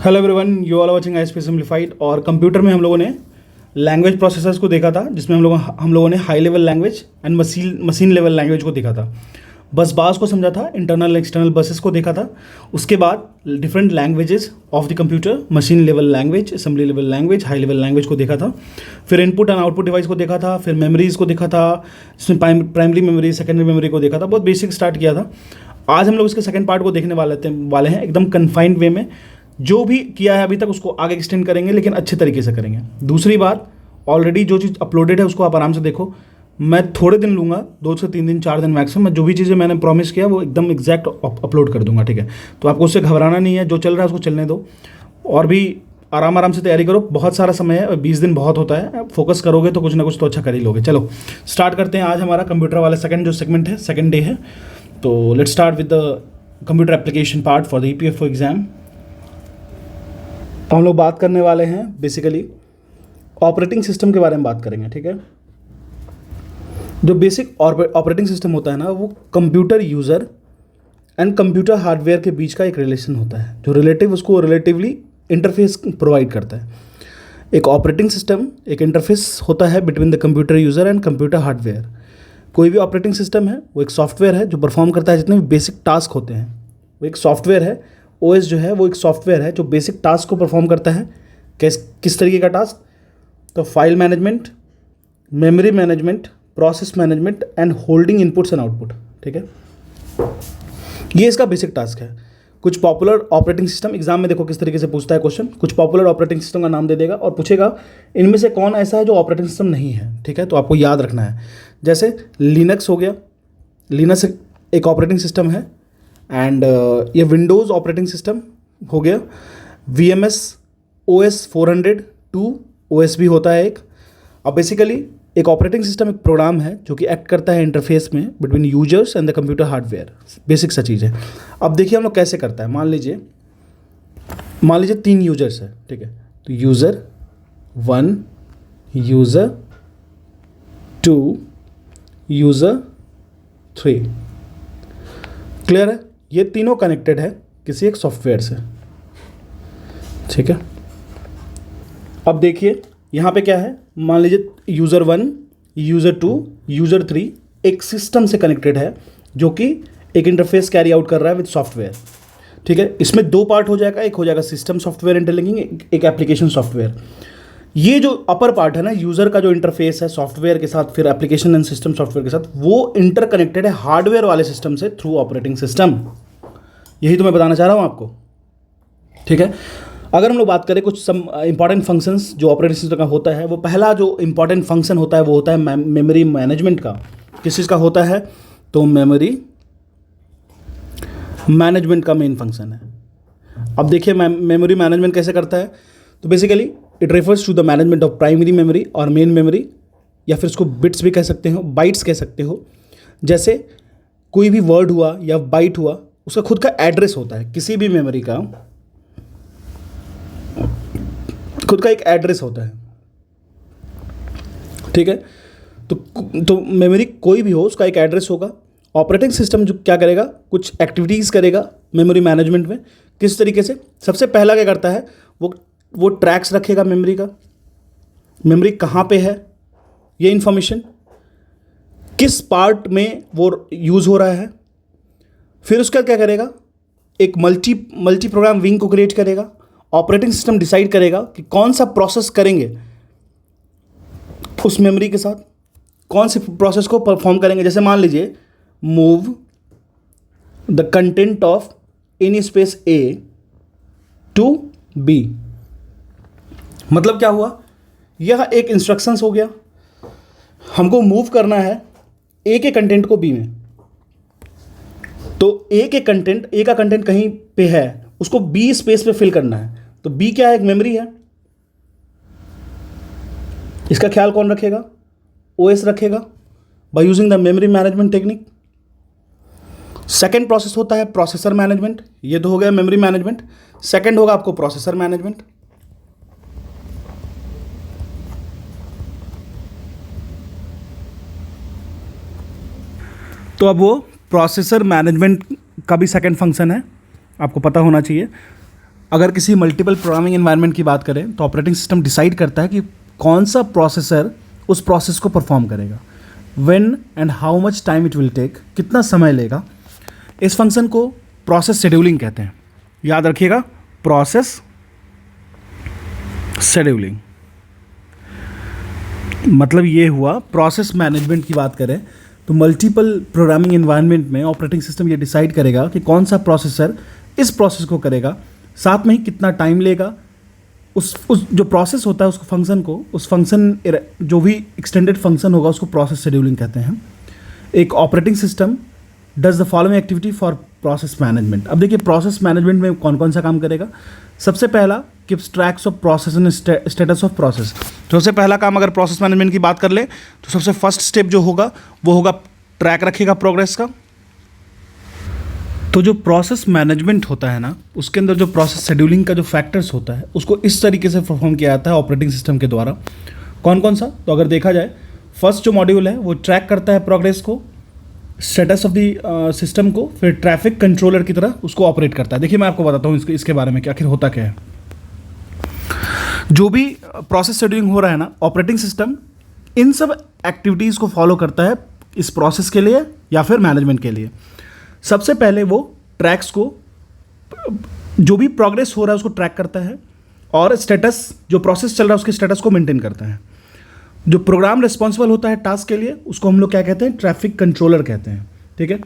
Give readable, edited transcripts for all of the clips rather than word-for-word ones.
Hello everyone, you all watching ISP simplified. और computer में हम लोगों ने लैंग्वेज प्रोसेसर्स को देखा था, जिसमें हम लोगों ने high level language and machine level language को देखा था। बस बास को समझा था, इंटरनल एक्सटर्नल बसेस को देखा था। उसके बाद different languages of the computer, machine level language, assembly level language, high level language को देखा था। फिर इनपुट एंड आउटपुट डिवाइस को देखा था। फिर मेमोरीज को देखा था, जिसमें प्राइमरी मेमोरी, सेकेंडरी मेमोरी को देखा था। बहुत बेसिक स्टार्ट किया था। आज हम लोग इसके सेकंड पार्ट को देखने वाले हैं एकदम कन्फाइंड वे में। जो भी किया है अभी तक उसको आगे एक्सटेंड करेंगे, लेकिन अच्छे तरीके से करेंगे। दूसरी बात, ऑलरेडी जो चीज़ अपलोडेड है उसको आप आराम से देखो। मैं थोड़े दिन लूँगा, 2 से 3 दिन 4 दिन मैक्सिमम। मैं जो भी चीज़ें मैंने प्रॉमिस किया वो एकदम एग्जैक्ट अपलोड कर दूंगा, ठीक है। तो आपको उससे घबराना नहीं है, जो चल रहा है उसको चलने दो और भी आराम से तैयारी करो। बहुत सारा समय है, 20 दिन बहुत होता है। फोकस करोगे तो कुछ ना कुछ तो अच्छा कर ही लोगे। चलो स्टार्ट करते हैं। आज हमारा कंप्यूटर वाला सेकंड जो सेगमेंट है, सेकंड डे है। तो let's start with the computer application part for the EPFO exam. तो हम लोग बात करने वाले हैं बेसिकली ऑपरेटिंग सिस्टम के बारे में बात करेंगे, ठीक है। जो बेसिक ऑपरेटिंग सिस्टम होता है ना, वो computer user and computer hardware के बीच का एक रिलेशन होता है, जो उसको रिलेटिवली इंटरफेस प्रोवाइड करता है। एक ऑपरेटिंग सिस्टम एक इंटरफेस होता है between the computer user and computer hardware. कोई भी ऑपरेटिंग सिस्टम है वो एक सॉफ्टवेयर है जो परफॉर्म करता है जितने भी बेसिक टास्क होते हैं। वो एक सॉफ्टवेयर है। ओएस जो है वो एक सॉफ्टवेयर है जो बेसिक टास्क को परफॉर्म करता है। किस तरीके का टास्क? तो file management, memory management, process management and holding inputs and output, ठीक है। ये इसका बेसिक टास्क है। कुछ पॉपुलर ऑपरेटिंग सिस्टम, एग्जाम में देखो किस तरीके से पूछता है क्वेश्चन। कुछ पॉपुलर ऑपरेटिंग सिस्टम का नाम दे देगा और पूछेगा इनमें से कौन ऐसा है जो ऑपरेटिंग सिस्टम नहीं है, ठीक है। तो आपको याद रखना है। जैसे लिनक्स हो गया, लिनक्स एक ऑपरेटिंग सिस्टम है। एंड ये विंडोज़ ऑपरेटिंग सिस्टम हो गया। VMS OS 402 OS भी होता है एक। अब बेसिकली एक ऑपरेटिंग सिस्टम एक प्रोग्राम है जो कि एक्ट करता है इंटरफेस में between users and the computer hardware. Basic सा चीज़ है। अब देखिए हम लोग कैसे करता है। मान लीजिए 3 यूजर्स है, ठीक है। तो यूज़र 1, यूज़र 2, यूज़र 3। क्लियर है? ये तीनों कनेक्टेड है किसी एक सॉफ्टवेयर से, ठीक है। अब देखिए यहाँ पे क्या है। मान लीजिए यूज़र 1, यूज़र 2, यूज़र 3 एक सिस्टम से कनेक्टेड है जो कि एक इंटरफेस कैरी आउट कर रहा है विद सॉफ्टवेयर, ठीक है। इसमें 2 पार्ट हो जाएगा। एक हो जाएगा सिस्टम सॉफ्टवेयर इंटरलिंकिंग, एक एप्लीकेशन सॉफ्टवेयर। ये जो अपर पार्ट है ना, यूज़र का जो इंटरफेस है सॉफ्टवेयर के साथ, फिर एप्लीकेशन एंड सिस्टम सॉफ्टवेयर के साथ, वो इंटरकनेक्टेड है हार्डवेयर वाले सिस्टम से थ्रू ऑपरेटिंग सिस्टम। यही तो मैं बताना चाह रहा हूँ आपको, ठीक है। अगर हम लोग बात करें कुछ इंपॉर्टेंट फंक्शंस जो ऑपरेटिंग सिस्टम का होता है, वो पहला जो इंपॉर्टेंट फंक्शन होता है वो होता है मेमोरी मैनेजमेंट का। किस चीज़ का होता है? तो मेमोरी मैनेजमेंट का मेन फंक्शन है। अब देखिए मेमोरी मैनेजमेंट कैसे करता है। तो basically it refers to the management of primary memory और मेन मेमोरी, या फिर इसको बिट्स भी कह सकते हो, बाइट्स कह सकते हो। जैसे कोई भी वर्ड हुआ या बाइट हुआ, उसका खुद का एड्रेस होता है। किसी भी मेमोरी का खुद का एक एड्रेस होता है, ठीक है। तो मेमोरी कोई भी हो उसका एक एड्रेस होगा। ऑपरेटिंग सिस्टम जो क्या करेगा, कुछ एक्टिविटीज़ करेगा मेमोरी मैनेजमेंट में। किस तरीके से? सबसे पहला क्या करता है, वो ट्रैक्स रखेगा मेमोरी का। मेमोरी कहाँ पे है, ये इन्फॉर्मेशन किस पार्ट में वो यूज़ हो रहा है। फिर उसका क्या करेगा, एक मल्टी प्रोग्राम विंग को क्रिएट करेगा। ऑपरेटिंग सिस्टम डिसाइड करेगा कि कौन सा प्रोसेस करेंगे उस मेमोरी के साथ, कौन से प्रोसेस को परफॉर्म करेंगे। जैसे मान लीजिए move the content of any space A to B। मतलब क्या हुआ, यह एक इंस्ट्रक्शंस हो गया। हमको मूव करना है A के कंटेंट को B में। तो A का कंटेंट कहीं पे है, उसको B स्पेस पे फिल करना है। तो B क्या है, एक मेमोरी है। इसका ख्याल कौन रखेगा? OS रखेगा by using the memory management technique. Second process होता है प्रोसेसर मैनेजमेंट। ये तो हो गया मेमोरी मैनेजमेंट। सेकेंड होगा आपको प्रोसेसर मैनेजमेंट। तो अब वो प्रोसेसर मैनेजमेंट का भी सेकंड फंक्शन है, आपको पता होना चाहिए। अगर किसी मल्टीपल प्रोग्रामिंग एनवायरनमेंट की बात करें तो ऑपरेटिंग सिस्टम डिसाइड करता है कि कौन सा प्रोसेसर उस प्रोसेस को परफॉर्म करेगा, when and how much time it will take, कितना समय लेगा। इस फंक्शन को प्रोसेस शेड्यूलिंग कहते हैं, याद रखिएगा, प्रोसेस शेड्यूलिंग। मतलब ये हुआ प्रोसेस मैनेजमेंट की बात करें तो मल्टीपल प्रोग्रामिंग एनवायरनमेंट में ऑपरेटिंग सिस्टम ये डिसाइड करेगा कि कौन सा प्रोसेसर इस प्रोसेस को करेगा, साथ में ही कितना टाइम लेगा। उस जो प्रोसेस होता है उसको फंक्शन को, उस फंक्शन जो भी एक्सटेंडेड फंक्शन होगा उसको प्रोसेस शेड्यूलिंग कहते हैं। एक operating system does the following activity for process management. अब देखिए प्रोसेस मैनेजमेंट में कौन कौन सा काम करेगा। सबसे पहला keeps tracks of process and status of process. तो सबसे पहला काम अगर प्रोसेस मैनेजमेंट की बात कर ले तो सबसे फर्स्ट स्टेप जो होगा वो होगा ट्रैक रखेगा प्रोग्रेस का। तो जो प्रोसेस मैनेजमेंट होता है ना, उसके अंदर जो प्रोसेस शेड्यूलिंग का जो फैक्टर्स होता है उसको इस तरीके से परफॉर्म किया जाता है ऑपरेटिंग सिस्टम के द्वारा। कौन कौन सा, तो अगर देखा जाए फर्स्ट जो मॉड्यूल है वो ट्रैक करता है प्रोग्रेस को, स्टेटस ऑफ द सिस्टम को, फिर ट्रैफिक कंट्रोलर की तरह उसको ऑपरेट करता है। देखिए मैं आपको बताता हूँ इसके बारे में कि आखिर होता क्या है। जो भी प्रोसेस शेड्यूलिंग हो रहा है ना, ऑपरेटिंग सिस्टम इन सब एक्टिविटीज़ को फॉलो करता है इस प्रोसेस के लिए या फिर मैनेजमेंट के लिए। सबसे पहले वो ट्रैक्स को, जो भी प्रोग्रेस हो रहा है उसको ट्रैक करता है, और स्टेटस, जो प्रोसेस चल रहा है उसके स्टेटस को मेंटेन करता है। जो प्रोग्राम रिस्पॉन्सिबल होता है टास्क के लिए उसको हम लोग क्या कहते हैं, ट्रैफिक कंट्रोलर कहते हैं। ठीक है,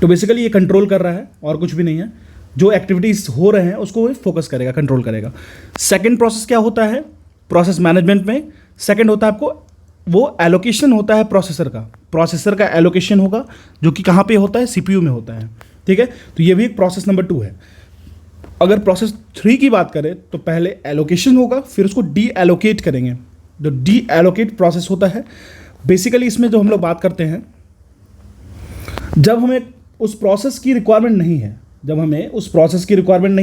तो बेसिकली ये कंट्रोल कर रहा है और कुछ भी नहीं है। जो एक्टिविटीज़ हो रहे हैं उसको वो फोकस करेगा, कंट्रोल करेगा। सेकेंड प्रोसेस क्या होता है प्रोसेस मैनेजमेंट में, सेकेंड होता है आपको वो एलोकेशन होता है प्रोसेसर का एलोकेशन होगा, जो कि कहाँ पे होता है, सीपीयू में होता है। ठीक है, तो ये भी एक प्रोसेस नंबर 2 है। अगर प्रोसेस 3 की बात करें तो पहले एलोकेशन होगा, फिर उसको डी एलोकेट करेंगे। जो डी एलोकेट प्रोसेस होता है बेसिकली इसमें जो हम लोग बात करते हैं, जब हमें उस प्रोसेस की रिक्वायरमेंट नहीं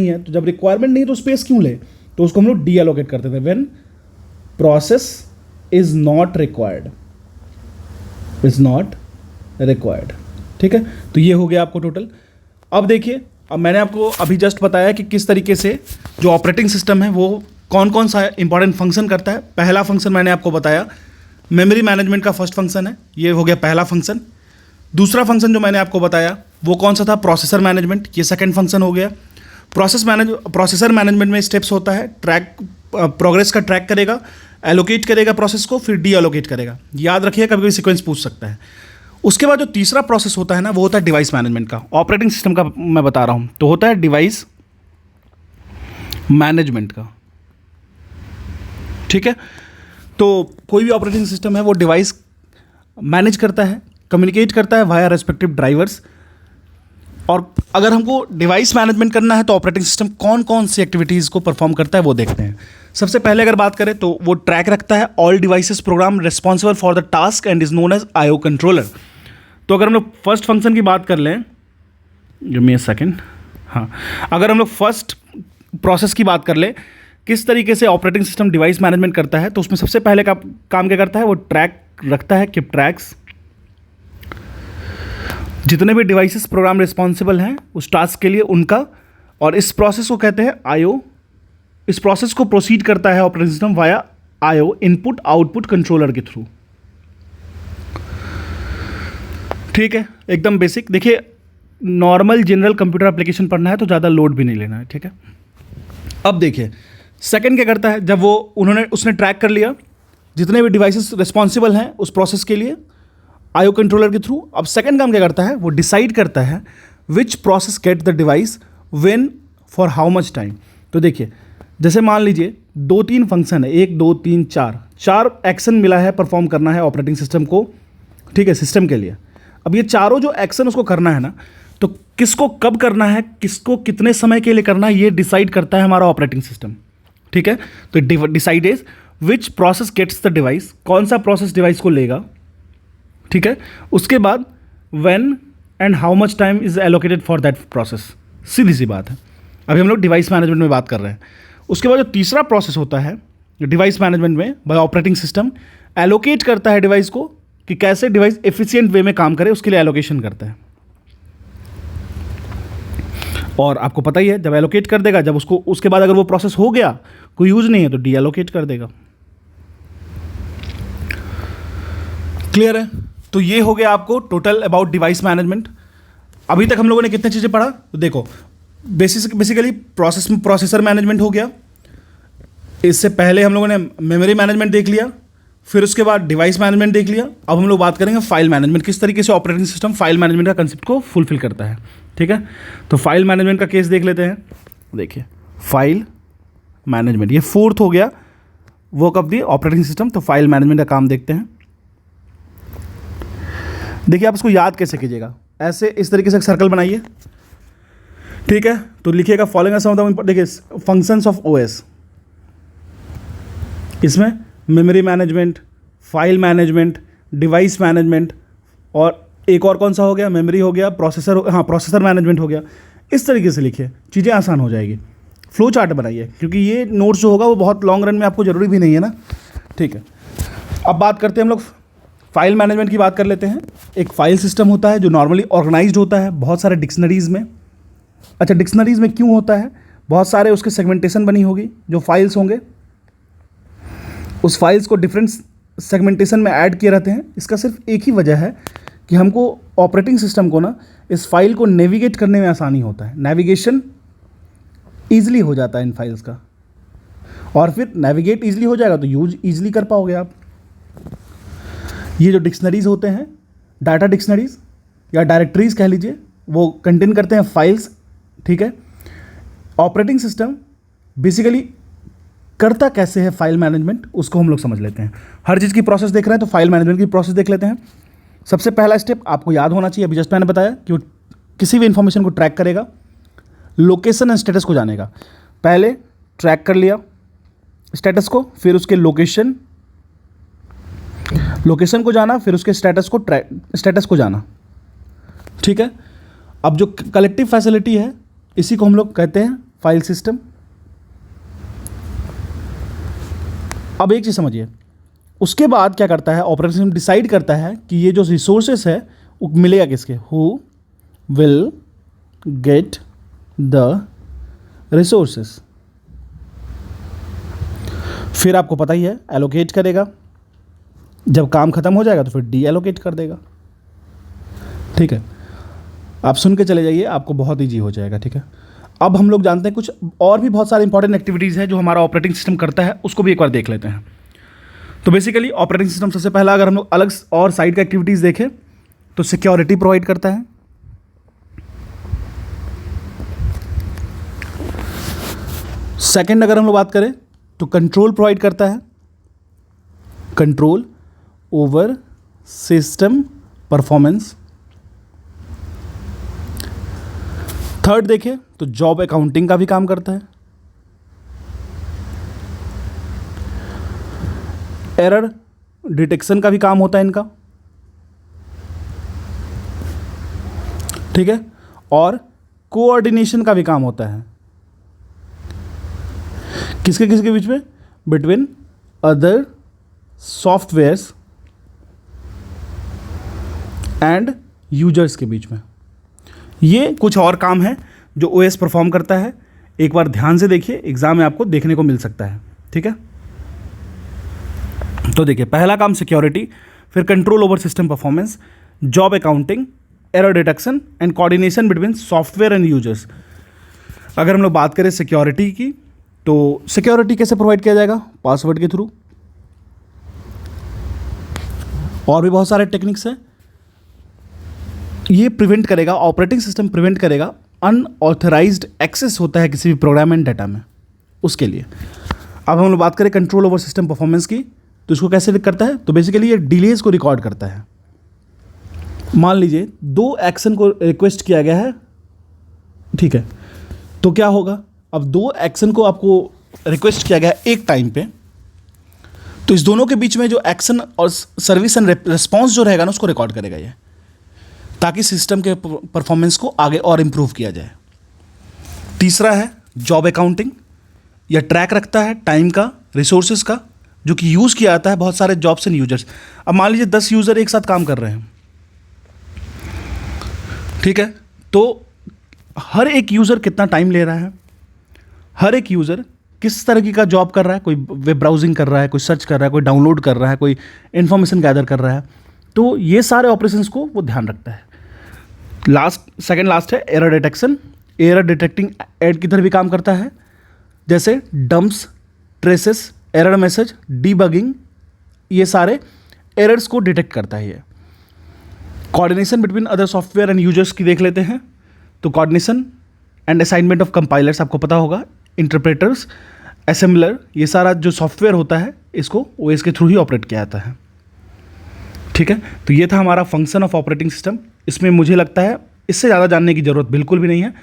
है, तो जब रिक्वायरमेंट नहीं तो स्पेस क्यों ले, तो उसको हम लोग डी एलोकेट करते थे। When process is not required, ठीक है, तो ये हो गया आपको टोटल। अब देखिए, अब मैंने आपको अभी जस्ट बताया कि किस तरीके से जो ऑपरेटिंग सिस्टम है वो कौन कौन सा इंपॉर्टेंट फंक्शन करता है। पहला फंक्शन मैंने आपको बताया मेमोरी मैनेजमेंट का फर्स्ट फंक्शन है, ये हो गया पहला फंक्शन। दूसरा फंक्शन जो मैंने आपको बताया वो कौन सा था, प्रोसेसर मैनेजमेंट, ये सेकंड फंक्शन हो गया। प्रोसेसर मैनेजमेंट में स्टेप्स होता है, प्रोग्रेस का ट्रैक करेगा, एलोकेट करेगा प्रोसेस को, फिर डी एलोकेट करेगा। याद रखिए, कभी कभी सीक्वेंस पूछ सकता है। उसके बाद जो तीसरा प्रोसेस होता है ना, वो होता है डिवाइस मैनेजमेंट का। ऑपरेटिंग सिस्टम का मैं बता रहा हूँ, तो होता है डिवाइस मैनेजमेंट का। ठीक है, तो कोई भी ऑपरेटिंग सिस्टम है वो डिवाइस मैनेज करता है, कम्युनिकेट करता है वाया रेस्पेक्टिव ड्राइवर्स। और अगर हमको डिवाइस मैनेजमेंट करना है तो ऑपरेटिंग सिस्टम कौन कौन सी एक्टिविटीज़ को परफॉर्म करता है वो देखते हैं। सबसे पहले अगर बात करें तो वो ट्रैक रखता है all devices program responsible for the task and is known as IO controller. तो अगर हम लोग फर्स्ट फंक्शन की बात कर लें, गिव मी अ सेकंड, हाँ, अगर हम लोग फर्स्ट प्रोसेस की बात कर ले किस तरीके से ऑपरेटिंग सिस्टम डिवाइस मैनेजमेंट करता है, तो उसमें सबसे पहले का काम क्या करता है, वो ट्रैक रखता है, कीप ट्रैक्स जितने भी डिवाइसेस प्रोग्राम रिस्पॉन्सिबल हैं उस टास्क के लिए उनका, और इस प्रोसेस को कहते हैं आईओ। इस प्रोसेस को प्रोसीड करता है operating system via IO, input output controller के थ्रू। ठीक है, एकदम बेसिक। देखिए, नॉर्मल जनरल कंप्यूटर एप्लीकेशन पढ़ना है तो ज़्यादा लोड भी नहीं लेना है। ठीक है, अब देखिए सेकंड क्या करता है, जब उसने ट्रैक कर लिया जितने भी डिवाइसेस रिस्पॉन्सिबल हैं उस प्रोसेस के लिए आईओ कंट्रोलर के थ्रू। अब सेकंड काम क्या करता है, वो डिसाइड करता है which process get the device when for how much time. तो देखिए, जैसे मान लीजिए 2-3 फंक्शन है, 1 2 3 4 एक्शन मिला है परफॉर्म करना है ऑपरेटिंग सिस्टम को। ठीक है, सिस्टम के लिए। अब ये चारों जो एक्शन उसको करना है ना, तो किसको कब करना है, किसको कितने समय के लिए करना है, ये डिसाइड करता है हमारा ऑपरेटिंग सिस्टम। ठीक है, तो decide is which process gets the device, कौन सा प्रोसेस डिवाइस को लेगा। ठीक है, उसके बाद when and how much time is allocated for that process. सीधी सी बात है, अभी हम लोग डिवाइस मैनेजमेंट में बात कर रहे हैं। उसके बाद जो तीसरा प्रोसेस होता है डिवाइस मैनेजमेंट में, बाय ऑपरेटिंग सिस्टम एलोकेट करता है डिवाइस को कि कैसे डिवाइस एफिशिएंट वे में काम करे, उसके लिए एलोकेशन करता है। और आपको पता ही है जब एलोकेट कर देगा, जब उसको उसके बाद अगर वो प्रोसेस हो गया, कोई यूज़ नहीं है, तो डी एलोकेट कर देगा। क्लियर है? तो ये हो गया आपको टोटल अबाउट डिवाइस मैनेजमेंट। अभी तक हम लोगों ने कितने चीज़ें पढ़ा, तो देखो बेसिकली प्रोसेसर मैनेजमेंट हो गया, इससे पहले हम लोगों ने मेमोरी मैनेजमेंट देख लिया, फिर उसके बाद डिवाइस मैनेजमेंट देख लिया। अब हम लोग बात करेंगे फाइल मैनेजमेंट, किस तरीके से ऑपरेटिंग सिस्टम फाइल मैनेजमेंट का कंसेप्ट को फुलफिल करता है। ठीक है, तो फाइल मैनेजमेंट का केस देख लेते हैं। देखिए फाइल मैनेजमेंट, ये फोर्थ हो गया work of the operating system. तो फाइल मैनेजमेंट का काम देखते हैं। देखिए आप इसको याद कैसे कीजिएगा, ऐसे इस तरीके से एक सर्कल बनाइए। ठीक है, तो लिखिएगा फॉलोइंग सम ऑफ द, देखिए फंक्शंस ऑफ ओएस, इसमें memory management, file management, device management, और एक और कौन सा हो गया, मेमोरी हो गया, प्रोसेसर मैनेजमेंट हो गया। इस तरीके से लिखिए, चीज़ें आसान हो जाएगी। फ्लो चार्ट बनाइए, क्योंकि ये नोट्स जो होगा वो बहुत लॉन्ग रन में आपको ज़रूरी भी नहीं है ना। ठीक है, अब बात करते हैं हम लोग फाइल मैनेजमेंट की बात कर लेते हैं। एक फाइल सिस्टम होता है जो नॉर्मली ऑर्गेनाइज्ड होता है बहुत सारे डिक्शनरीज़ में। अच्छा, डिक्शनरीज़ में क्यों होता है, बहुत सारे उसके सेगमेंटेशन बनी होगी, जो फाइल्स होंगे उस फाइल्स को डिफरेंट सेगमेंटेशन में ऐड किए रहते हैं। इसका सिर्फ एक ही वजह है कि हमको ऑपरेटिंग सिस्टम को ना इस फाइल को नेविगेट करने में आसानी होता है, नेविगेशन ईजिली हो जाता है इन फाइल्स का, और फिर नेविगेट ईजिली हो जाएगा तो यूज ईजिली कर पाओगे आप। ये जो डिक्शनरीज होते हैं, डाटा डिक्शनरीज या डायरेक्टरीज कह लीजिए, वो कंटेन करते हैं फाइल्स। ठीक है, ऑपरेटिंग सिस्टम बेसिकली करता कैसे है फाइल मैनेजमेंट, उसको हम लोग समझ लेते हैं। हर चीज़ की प्रोसेस देख रहे हैं तो फाइल मैनेजमेंट की प्रोसेस देख लेते हैं। सबसे पहला स्टेप आपको याद होना चाहिए, अभी जस्ट मैंने बताया कि वो किसी भी इंफॉर्मेशन को ट्रैक करेगा, लोकेशन एंड स्टेटस को जानेगा। पहले ट्रैक कर लिया स्टेटस को, फिर उसके लोकेशन को जाना, फिर उसके स्टेटस को जाना। ठीक है, अब जो कलेक्टिव फैसिलिटी है इसी को हम लोग कहते हैं फाइल सिस्टम। अब एक चीज़ समझिए, उसके बाद क्या करता है ऑपरेटिंग सिस्टम, डिसाइड करता है कि ये जो रिसोर्सेस है वो मिलेगा किसके, who will get the resources. फिर आपको पता ही है एलोकेट करेगा, जब काम खत्म हो जाएगा तो फिर डी एलोकेट कर देगा। ठीक है, आप सुन के चले जाइए, आपको बहुत ईजी हो जाएगा। ठीक है, अब हम लोग जानते हैं कुछ और भी बहुत सारे इंपॉर्टेंट एक्टिविटीज़ है जो हमारा ऑपरेटिंग सिस्टम करता है, उसको भी एक बार देख लेते हैं। तो बेसिकली ऑपरेटिंग सिस्टम सबसे पहला अगर हम लोग अलग और साइड का एक्टिविटीज़ देखें तो सिक्योरिटी प्रोवाइड करता है, सेकंड अगर हम लोग बात करें तो कंट्रोल प्रोवाइड करता है, control over system performance. Third देखें तो जॉब अकाउंटिंग का भी काम करता है, एरर डिटेक्शन का भी काम होता है इनका। ठीक है, और कोऑर्डिनेशन का भी काम होता है, किसके किसके बीच में, between other softwares and users के बीच में। ये कुछ और काम है जो ओएस परफॉर्म करता है, एक बार ध्यान से देखिए, एग्जाम में आपको देखने को मिल सकता है। ठीक है, तो देखिए पहला काम सिक्योरिटी, फिर control over system performance, job accounting, error detection and coordination between software and users. अगर हम लोग बात करें सिक्योरिटी की, तो सिक्योरिटी कैसे प्रोवाइड किया जाएगा, पासवर्ड के थ्रू। और भी बहुत सारे टेक्निक्स हैं, ये प्रिवेंट करेगा, ऑपरेटिंग सिस्टम प्रिवेंट करेगा अनऑथराइज्ड एक्सेस होता है किसी भी प्रोग्राम एंड डाटा में, उसके लिए। अब हम लोग बात करें कंट्रोल ओवर सिस्टम परफॉर्मेंस की, तो इसको कैसे करता है, तो बेसिकली ये डिलेज को रिकॉर्ड करता है। मान लीजिए 2 एक्शन को रिक्वेस्ट किया गया है, ठीक है, तो क्या होगा, अब 2 एक्शन को आपको रिक्वेस्ट किया गया एक टाइम पे, तो इस दोनों के बीच में जो एक्शन और सर्विस एंड रिस्पॉन्स जो रहेगा ना उसको रिकॉर्ड करेगा ये, ताकि सिस्टम के परफॉर्मेंस को आगे और इम्प्रूव किया जाए। तीसरा है जॉब अकाउंटिंग, यह ट्रैक रखता है टाइम का, रिसोर्सेज का, जो कि यूज़ किया जाता है बहुत सारे जॉब्स एंड यूजर्स। अब मान लीजिए 10 यूज़र एक साथ काम कर रहे हैं, ठीक है, तो हर एक यूज़र कितना टाइम ले रहा है, हर एक यूज़र किस तरह की का जॉब कर रहा है, कोई वेब ब्राउजिंग कर रहा है, कोई सर्च कर रहा है, कोई डाउनलोड कर रहा है, कोई इन्फॉर्मेशन गैदर कर रहा है, तो ये सारे ऑपरेशंस को वो ध्यान रखता है। सेकंड लास्ट है error detection. Error detecting aid की तरह भी काम करता है, जैसे dumps, traces, error message, debugging, ये सारे एरर्स को डिटेक्ट करता है ये। Coordination between other software and users की देख लेते हैं। तो coordination and assignment of compilers, आपको पता होगा, इंटरप्रेटर्स, असेंबलर, ये सारा जो सॉफ्टवेयर होता है इसको ओएस के थ्रू ही ऑपरेट किया जाता है। ठीक है, तो ये था हमारा फंक्शन ऑफ ऑपरेटिंग सिस्टम। इसमें मुझे लगता है इससे ज़्यादा जानने की ज़रूरत बिल्कुल भी नहीं है।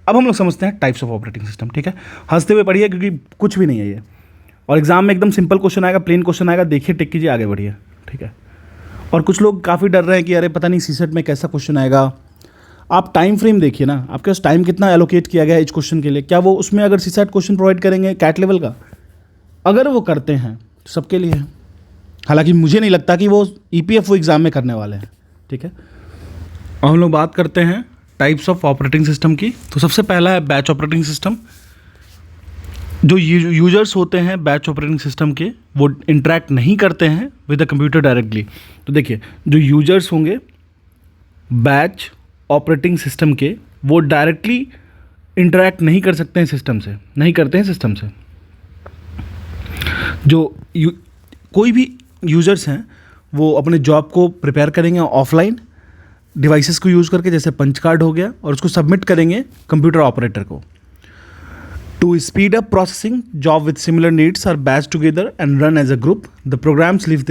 अब हम लोग समझते हैं टाइप्स ऑफ ऑपरेटिंग सिस्टम। ठीक है, हंसते हुए पढ़िए क्योंकि कुछ भी नहीं है ये, और एग्जाम में एकदम सिंपल क्वेश्चन आएगा, प्लेन क्वेश्चन आएगा, देखिए टिक कीजिए, आगे बढ़िए। ठीक है, और कुछ लोग काफ़ी डर रहे हैं कि अरे पता नहीं सीसेट में कैसा क्वेश्चन आएगा। आप टाइम फ्रेम देखिए ना, आपके पास टाइम कितना एलोकेट किया गया है इस क्वेश्चन के लिए, क्या वो उसमें अगर सीसेट क्वेश्चन प्रोवाइड करेंगे कैट लेवल का, अगर वो करते हैं तो सबके लिए है। हालांकि मुझे नहीं लगता कि वो ईपीएफओ एग्ज़ाम में करने वाले हैं। ठीक है, अब हम लोग बात करते हैं टाइप्स ऑफ ऑपरेटिंग सिस्टम की। तो सबसे पहला है बैच ऑपरेटिंग सिस्टम। जो यूजर्स होते हैं बैच ऑपरेटिंग सिस्टम के, वो इंटरेक्ट नहीं करते हैं विद द कंप्यूटर डायरेक्टली। तो देखिए, जो यूजर्स होंगे बैच ऑपरेटिंग सिस्टम के, वो डायरेक्टली इंटरेक्ट नहीं कर सकते हैं सिस्टम से, नहीं करते हैं सिस्टम से। जो कोई भी यूजर्स हैं वो अपने जॉब को प्रिपेयर करेंगे ऑफलाइन डिवाइसेस को यूज़ करके, जैसे पंच कार्ड हो गया, और उसको सबमिट करेंगे कंप्यूटर ऑपरेटर को। To speed up processing, job with similar needs are batch together and run as a group. The programmers leave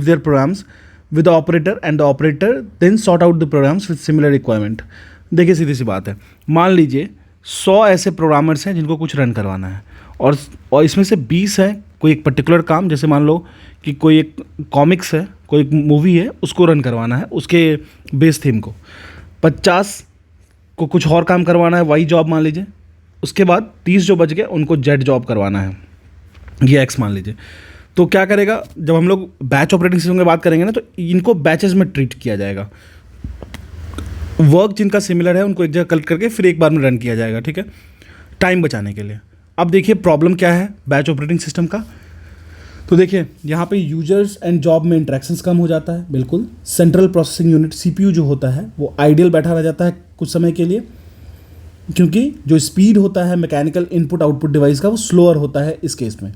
their programs with the operator and the operator then sort out the programs with similar requirement. देखिए सीधी सी बात है, मान लीजिए 100 ऐसे programmers हैं जिनको कुछ रन करवाना है, और इसमें से 20 है कोई एक पर्टिकुलर काम, जैसे मान लो कि कोई एक कॉमिक्स है, कोई एक मूवी है, उसको रन करवाना है उसके बेस थीम को। 50 को कुछ और काम करवाना है, वाई जॉब मान लीजिए। उसके बाद 30 जो बच गए उनको जेड जॉब करवाना है, ये एक्स मान लीजिए। तो क्या करेगा, जब हम लोग बैच ऑपरेटिंग सिस्टम की बात करेंगे ना, तो इनको बैचेस में ट्रीट किया जाएगा। वर्क जिनका सिमिलर है उनको एक जगह कलेक्ट करके फिर एक बार में रन किया जाएगा। ठीक है, टाइम बचाने के लिए। अब देखिए प्रॉब्लम क्या है बैच ऑपरेटिंग सिस्टम का। तो देखिए यहाँ पे यूजर्स एंड जॉब में इंटरेक्शंस कम हो जाता है, बिल्कुल। सेंट्रल प्रोसेसिंग यूनिट सीपीयू जो होता है वो आइडियल बैठा रह जाता है कुछ समय के लिए, क्योंकि जो स्पीड होता है मैकेनिकल इनपुट आउटपुट डिवाइस का वो स्लोअर होता है इस केस में।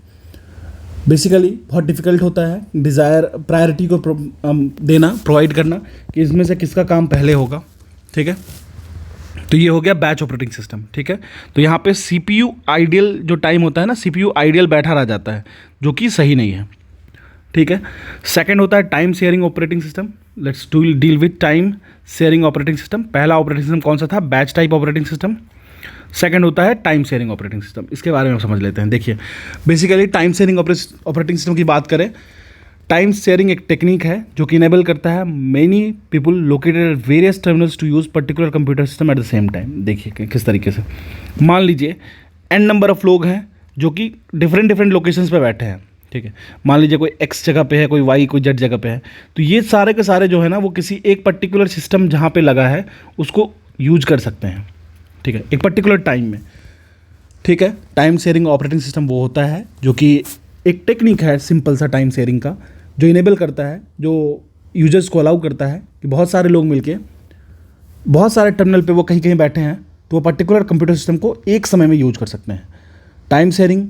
बेसिकली बहुत डिफिकल्ट होता है प्रायोरिटी को प्रोवाइड करना कि इसमें से किसका काम पहले होगा। ठीक है, तो ये हो गया बैच ऑपरेटिंग सिस्टम। ठीक है, तो यहाँ पे सीपीयू आइडियल जो टाइम होता है ना, सीपीयू आइडियल बैठा रह जाता है, जो कि सही नहीं है। ठीक है, सेकंड होता है time sharing operating system. Let's deal with time sharing operating system. पहला ऑपरेटिंग सिस्टम कौन सा था, batch type operating system. Second होता है टाइम शेयरिंग ऑपरेटिंग सिस्टम। इसके बारे में समझ लेते हैं। देखिए basically time sharing operating system की बात करें, टाइम शेयरिंग एक टेक्निक है जो कि इनेबल करता है many people located at various terminals to use particular computer system at the same time. देखिए किस तरीके से, मान लीजिए एन नंबर ऑफ लोग हैं जो कि डिफरेंट लोकेशंस पे बैठे हैं। ठीक है, मान लीजिए कोई एक्स जगह पे है, कोई वाई, कोई जेड जगह पे है, तो ये सारे के सारे जो है ना वो किसी एक पर्टिकुलर सिस्टम जहाँ पे लगा है उसको यूज कर सकते हैं। ठीक है, एक पर्टिकुलर टाइम में। ठीक है, टाइम शेयरिंग ऑपरेटिंग सिस्टम वो होता है जो कि एक टेक्निक है सिंपल सा टाइम शेयरिंग का, जो इनेबल करता है, जो यूजर्स को अलाउ करता है कि बहुत सारे लोग मिलके बहुत सारे टर्मिनल पे वो कहीं कहीं बैठे हैं तो वो पर्टिकुलर कंप्यूटर सिस्टम को एक समय में यूज कर सकते हैं। टाइम शेयरिंग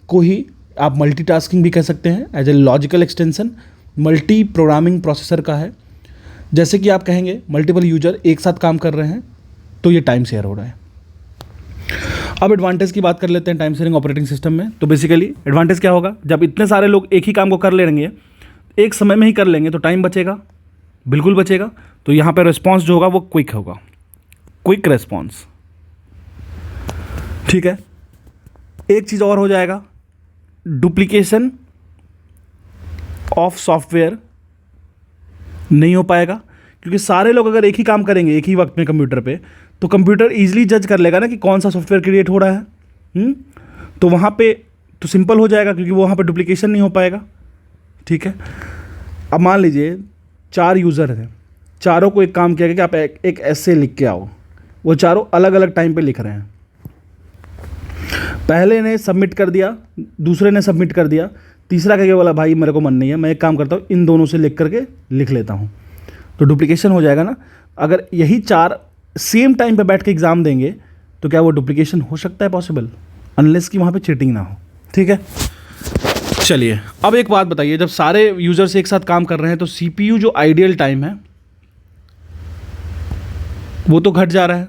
को ही आप मल्टीटास्किंग भी कह सकते हैं, as a logical extension multi programming processor का है। जैसे कि आप कहेंगे मल्टीपल यूजर एक साथ काम कर रहे हैं तो ये टाइम शेयर हो रहा है। अब एडवांटेज की बात कर लेते हैं टाइम शेयरिंग ऑपरेटिंग सिस्टम में। तो बेसिकली एडवांटेज क्या होगा, जब इतने सारे लोग एक ही काम को कर लेंगे, एक समय में ही कर लेंगे, तो टाइम बचेगा, बिल्कुल बचेगा। तो यहाँ पे रिस्पॉन्स जो होगा वो क्विक होगा, क्विक रिस्पॉन्स। ठीक है, एक चीज़ और हो जाएगा, डुप्लीकेशन ऑफ सॉफ्टवेयर नहीं हो पाएगा, क्योंकि सारे लोग अगर एक ही काम करेंगे एक ही वक्त में कंप्यूटर पे, तो कंप्यूटर ईजिली जज कर लेगा ना कि कौन सा सॉफ्टवेयर क्रिएट हो रहा है। तो वहाँ पे तो सिंपल हो जाएगा, क्योंकि वहाँ पे डुप्लीकेशन नहीं हो पाएगा। ठीक है, अब मान लीजिए 4 यूज़र हैं, चारों को एक काम किया गया कि आप एक एसे लिख के आओ। वो चारों अलग अलग टाइम पे लिख रहे हैं। पहले ने सबमिट कर दिया, दूसरे ने सबमिट कर दिया, तीसरा कह के बोला भाई मेरे को मन नहीं है, मैं एक काम करता हूँ इन दोनों से लिख करके लिख लेता हूँ, तो डुप्लीकेशन हो जाएगा ना। अगर यही चार सेम टाइम पे बैठ के एग्ज़ाम देंगे तो क्या वो डुप्लीकेशन हो सकता है पॉसिबल, अनलेस कि वहाँ पे चीटिंग ना हो। ठीक है, चलिए अब एक बात बताइए, जब सारे यूजर्स एक साथ काम कर रहे हैं तो सीपीयू जो आइडियल टाइम है वो तो घट जा रहा है।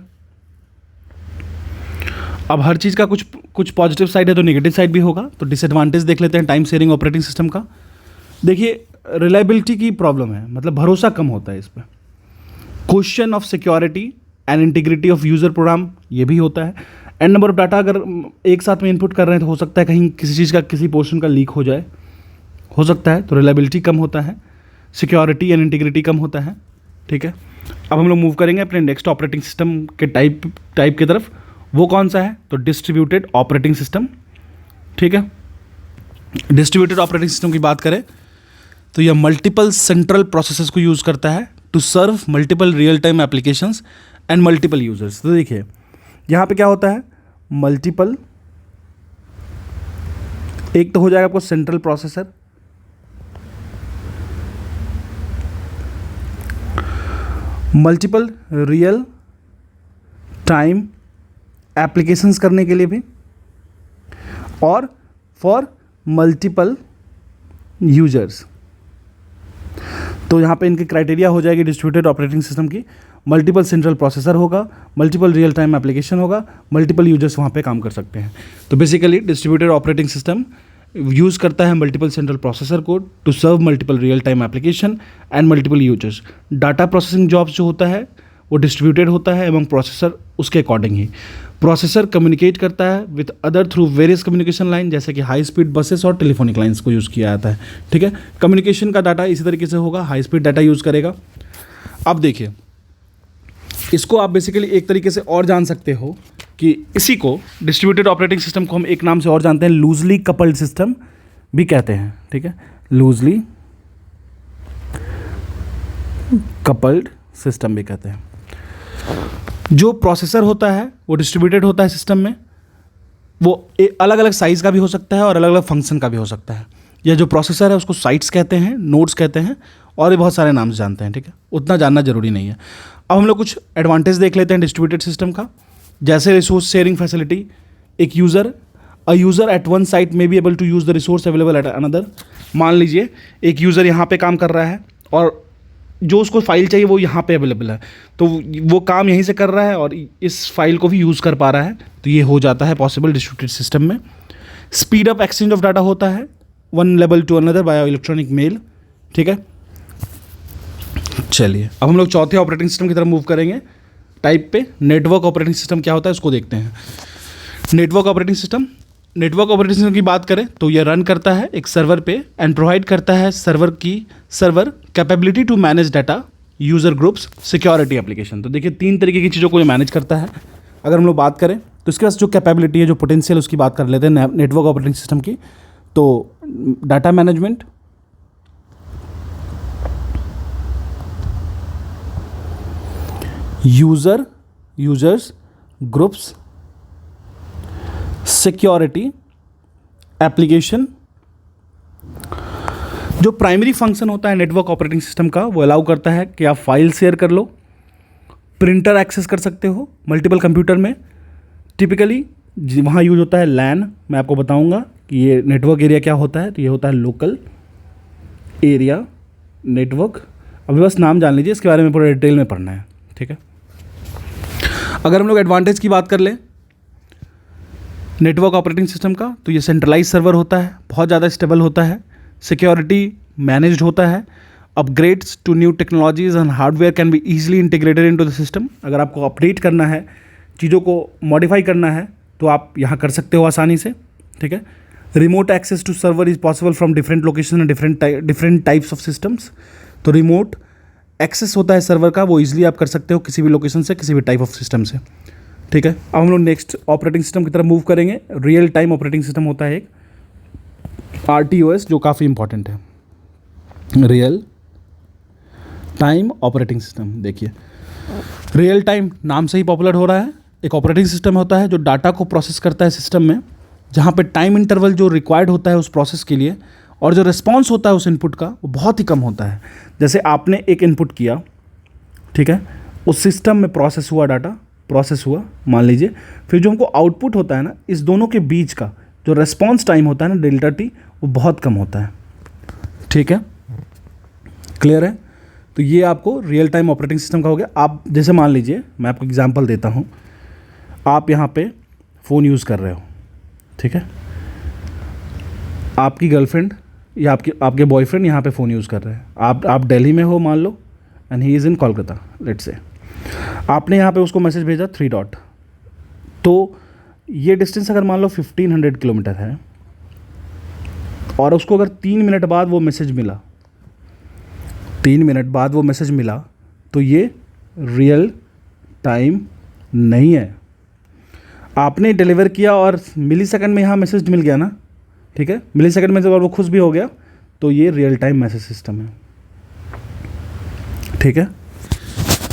अब हर चीज़ का कुछ पॉजिटिव साइड है तो नेगेटिव साइड भी होगा, तो डिसएडवांटेज देख लेते हैं टाइम शेयरिंग ऑपरेटिंग सिस्टम का। देखिए रिलायबिलिटी की प्रॉब्लम है, मतलब भरोसा कम होता है इस पर। Question of security and integrity of user program ये भी होता है। एंड नंबर ऑफ डाटा अगर एक साथ में इनपुट कर रहे हैं तो हो सकता है कहीं किसी चीज़ का किसी पोर्शन का लीक हो जाए, हो सकता है, तो रिलायबिलिटी कम होता है, सिक्योरिटी एंड इंटीग्रिटी कम होता है। ठीक है, अब हम लोग मूव करेंगे अपने नेक्स्ट ऑपरेटिंग सिस्टम के टाइप की तरफ। वो कौन सा है, तो डिस्ट्रीब्यूटेड ऑपरेटिंग सिस्टम। ठीक है, डिस्ट्रीब्यूटेड ऑपरेटिंग सिस्टम की बात करें तो यह मल्टीपल सेंट्रल प्रोसेसेस को यूज़ करता है to serve multiple real time applications and multiple users. तो देखिए यहाँ पे क्या होता है, मल्टीपल, एक तो हो जाएगा आपको central processor, multiple real time applications करने के लिए भी, और फॉर मल्टीपल यूजर्स। तो यहाँ पे इनकी क्राइटेरिया हो जाएगी डिस्ट्रीब्यूटेड ऑपरेटिंग सिस्टम की, मल्टीपल सेंट्रल प्रोसेसर होगा, मल्टीपल रियल टाइम एप्लीकेशन होगा, मल्टीपल यूजर्स वहाँ पे काम कर सकते हैं। तो basically distributed operating system use करता है मल्टीपल सेंट्रल प्रोसेसर को to serve multiple real time application and multiple users. Data processing jobs जो होता है वो डिस्ट्रीब्यूटेड होता है एवं प्रोसेसर उसके अकॉर्डिंग ही। प्रोसेसर कम्युनिकेट करता है with other through various communication line, जैसे कि हाई स्पीड बसेस और टेलीफोनिक लाइंस को यूज़ किया जाता है। ठीक है, कम्युनिकेशन का डाटा इसी तरीके से होगा, हाई स्पीड डाटा यूज़ करेगा। अब देखिए इसको आप बेसिकली एक तरीके से और जान सकते हो कि इसी को डिस्ट्रीब्यूटेड ऑपरेटिंग सिस्टम को हम एक नाम से और जानते हैं, लूजली कपल्ड सिस्टम भी कहते हैं। ठीक है, लूजली कपल्ड सिस्टम भी कहते हैं। जो प्रोसेसर होता है वो डिस्ट्रीब्यूटेड होता है सिस्टम में, वो अलग अलग साइज़ का भी हो सकता है और अलग अलग फंक्शन का भी हो सकता है। यह जो प्रोसेसर है उसको साइट्स कहते हैं, नोड्स कहते हैं, और भी बहुत सारे नाम से जानते हैं। ठीक है, उतना जानना जरूरी नहीं है। अब हम लोग कुछ एडवांटेज देख लेते हैं डिस्ट्रीब्यूटेड सिस्टम का, जैसे रिसोर्स शेयरिंग फैसिलिटी। एक a user at one site may be able to use the resource available at another. मान लीजिए एक यूज़र यहाँ पे काम कर रहा है और जो उसको फाइल चाहिए वो यहाँ पे अवेलेबल है, तो वो काम यहीं से कर रहा है और इस फाइल को भी यूज़ कर पा रहा है, तो ये हो जाता है पॉसिबल डिस्ट्रीब्यूटेड सिस्टम में। Speed up exchange of data होता है one level to another by electronic mail. ठीक है, चलिए अब हम लोग चौथे ऑपरेटिंग सिस्टम की तरफ मूव करेंगे टाइप पे। नेटवर्क ऑपरेटिंग सिस्टम क्या होता है उसको देखते हैं। नेटवर्क ऑपरेटिंग सिस्टम की बात करें तो यह रन करता है एक सर्वर पे एंड प्रोवाइड करता है server capability to manage data, user groups, security application. तो देखिए तीन तरीके की चीज़ों को ये मैनेज करता है। अगर हम लोग बात करें तो इसके पास जो कैपेबिलिटी है, जो पोटेंशियल, उसकी बात कर लेते हैं नेटवर्क ऑपरेटिंग सिस्टम की। तो data management, users groups, security application. जो प्राइमरी फंक्शन होता है नेटवर्क ऑपरेटिंग सिस्टम का वो अलाउ करता है कि आप फाइल शेयर कर लो, प्रिंटर एक्सेस कर सकते हो मल्टीपल कंप्यूटर में। टिपिकली वहाँ यूज होता है लैन। मैं आपको बताऊंगा कि ये नेटवर्क एरिया क्या होता है, तो ये होता है लोकल एरिया नेटवर्क। अभी बस नाम जान लीजिए, इसके बारे में पूरा डिटेल में पढ़ना है। ठीक है, अगर हम लोग एडवांटेज की बात कर लें नेटवर्क ऑपरेटिंग सिस्टम का, तो ये सेंट्रलाइज सर्वर होता है, बहुत ज़्यादा स्टेबल होता है, सिक्योरिटी मैनेज्ड होता है, upgrades to new technologies and hardware can be easily integrated into the system. अगर आपको अपडेट करना है, चीज़ों को मॉडिफाई करना है, तो आप यहाँ कर सकते हो आसानी से। ठीक है, remote access to server is possible from different location and different types of systems. तो रिमोट एक्सेस होता है सर्वर का, वो ईजिली आप कर सकते हो किसी भी लोकेशन से, किसी भी टाइप ऑफ सिस्टम से। ठीक है, अब हम लोग नेक्स्ट ऑपरेटिंग सिस्टम की तरफ मूव करेंगे। रियल टाइम ऑपरेटिंग सिस्टम होता है एक RTOS, जो काफ़ी इंपॉर्टेंट है। रियल टाइम ऑपरेटिंग सिस्टम देखिए रियल टाइम नाम से ही पॉपुलर हो रहा है, एक ऑपरेटिंग सिस्टम होता है जो डाटा को प्रोसेस करता है सिस्टम में, जहाँ पे टाइम इंटरवल जो रिक्वायर्ड होता है उस प्रोसेस के लिए और जो रिस्पॉन्स होता है उस इनपुट का वो बहुत ही कम होता है। जैसे आपने एक इनपुट किया, ठीक है, उस सिस्टम में प्रोसेस हुआ, डाटा प्रोसेस हुआ मान लीजिए, फिर जो हमको आउटपुट होता है ना, इस दोनों के बीच का जो रिस्पॉन्स टाइम होता है ना, डेल्टा टी, वो बहुत कम होता है। ठीक है, क्लियर है? तो ये आपको रियल टाइम ऑपरेटिंग सिस्टम का हो गया। आप जैसे मान लीजिए, मैं आपको एग्जांपल देता हूँ, आप यहाँ पे फ़ोन यूज़ कर रहे हो, ठीक है, आपकी गर्लफ्रेंड या आपके बॉयफ्रेंड यहाँ पे फ़ोन यूज़ कर रहे हैं, आप दिल्ली में हो मान लो, and he is in Kolkata, let's say. आपने यहाँ पे उसको मैसेज भेजा 3 डॉट, तो ये डिस्टेंस अगर मान लो 1500 किलोमीटर है और उसको अगर 3 मिनट बाद वो मैसेज मिला, 3 मिनट बाद वो मैसेज मिला, तो ये रियल टाइम नहीं है। आपने डिलीवर किया और मिली सेकंड में यहाँ मैसेज मिल गया ना, ठीक है, मिली सेकंड में जब वो खुश भी हो गया, तो ये रियल टाइम मैसेज सिस्टम है। ठीक है,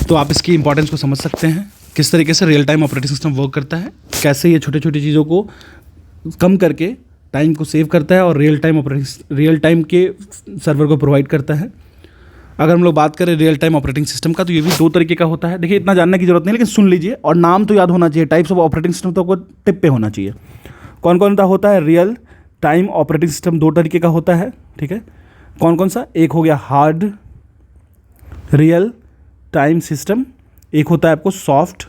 तो आप इसकी इंपॉर्टेंस को समझ सकते हैं, किस तरीके से real time operating system work करता है, कैसे ये छोटी छोटी चीज़ों को कम करके टाइम को सेव करता है और रियल टाइम के सर्वर को प्रोवाइड करता है। अगर हम लोग बात करें रियल टाइम ऑपरेटिंग सिस्टम का, तो ये भी 2 तरीके का होता है। देखिए, इतना जानने की जरूरत नहीं, लेकिन सुन लीजिए और नाम तो याद होना चाहिए। टाइप्स ऑफ ऑपरेटिंग सिस्टम तो आपको टिप पे होना चाहिए। कौन कौन सा होता है रियल टाइम ऑपरेटिंग सिस्टम? 2 तरीके का होता है, ठीक है। कौन कौन सा? एक हो गया हार्ड रियल टाइम सिस्टम, एक होता है आपको सॉफ्ट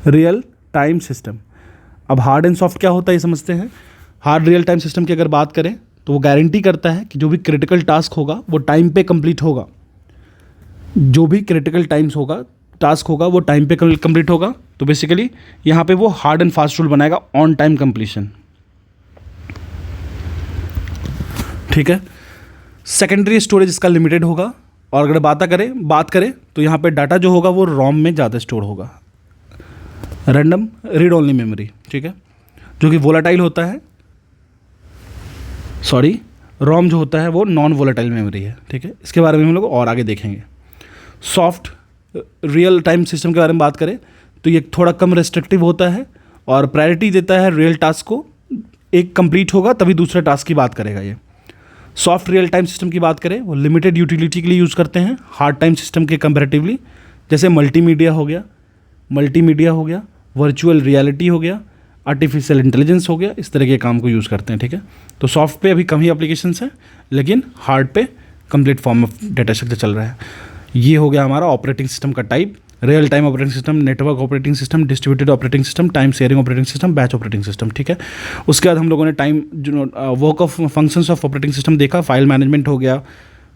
रियल टाइम सिस्टम। अब हार्ड एंड सॉफ्ट क्या होता है ये समझते हैं। हार्ड रियल टाइम सिस्टम की अगर बात करें तो वो गारंटी करता है कि जो भी क्रिटिकल टास्क होगा वो टाइम पे कंप्लीट होगा, जो भी क्रिटिकल टास्क होगा वो टाइम पे कंप्लीट होगा। तो बेसिकली यहाँ पे वो हार्ड एंड फास्ट रूल बनाएगा, ऑन टाइम कंप्लीशन। ठीक है। सेकेंडरी स्टोरेज इसका लिमिटेड होगा, और अगर बात करें तो यहाँ पे डाटा जो होगा वो रोम में ज़्यादा स्टोर होगा, रैंडम रीड ओनली मेमोरी, ठीक है, जो कि वोलाटाइल होता है। रोम जो होता है वो नॉन वोलाटाइल मेमोरी है, ठीक है। इसके बारे में हम लोग और आगे देखेंगे। सॉफ्ट रियल टाइम सिस्टम के बारे में बात करें तो ये थोड़ा कम रेस्ट्रिक्टिव होता है और प्रायोरिटी देता है रियल टास्क को, एक कंप्लीट होगा तभी दूसरे टास्क की बात करेगा। ये सॉफ्ट रियल टाइम सिस्टम की बात करें वो लिमिटेड यूटिलिटी के लिए यूज़ करते हैं हार्ड टाइम सिस्टम के कंपैरेटिवली, जैसे मल्टीमीडिया हो गया, वर्चुअल रियलिटी हो गया, आर्टिफिशियल इंटेलिजेंस हो गया, इस तरह के काम को यूज़ करते हैं, ठीक है। तो सॉफ्ट पे अभी कम ही एप्लीकेशंस हैं, लेकिन हार्ड पे complete form of data structure चल रहा है। ये हो गया हमारा ऑपरेटिंग सिस्टम का type, real time operating system, network operating system, distributed operating system, time sharing operating system, batch operating system, ठीक है। उसके बाद हम लोगों ने time work of functions of operating system देखा, फाइल मैनेजमेंट हो गया,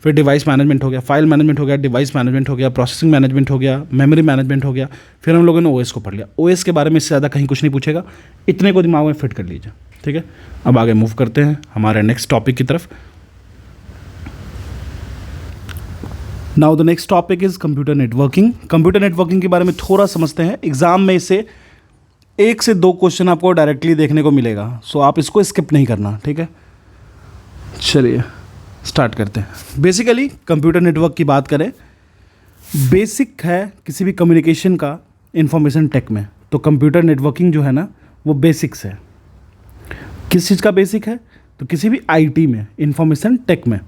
फिर डिवाइस मैनेजमेंट हो गया, फाइल मैनेजमेंट हो गया, डिवाइस मैनेजमेंट हो गया, प्रोसेसिंग मैनेजमेंट हो गया, मेमोरी मैनेजमेंट हो गया, फिर हम लोगों ने ओएस को पढ़ लिया। ओएस के बारे में इससे ज़्यादा कहीं कुछ नहीं पूछेगा, इतने को दिमाग में फिट कर लीजिए, ठीक है। अब आगे मूव करते हैं हमारे नेक्स्ट टॉपिक की तरफ। Now the next topic is computer networking. Computer networking के बारे में थोड़ा समझते हैं। एग्जाम में इसे 1 से 2 क्वेश्चन आपको डायरेक्टली देखने को मिलेगा, सो आप इसको स्किप नहीं करना, ठीक है। चलिए स्टार्ट करते हैं। बेसिकली कंप्यूटर नेटवर्क की बात करें, बेसिक है किसी भी कम्युनिकेशन का इंफॉर्मेशन टेक में, तो कंप्यूटर नेटवर्किंग जो है ना वो बेसिक्स है। किस चीज़ का बेसिक है? तो किसी भी आईटी में, इंफॉर्मेशन टेक में।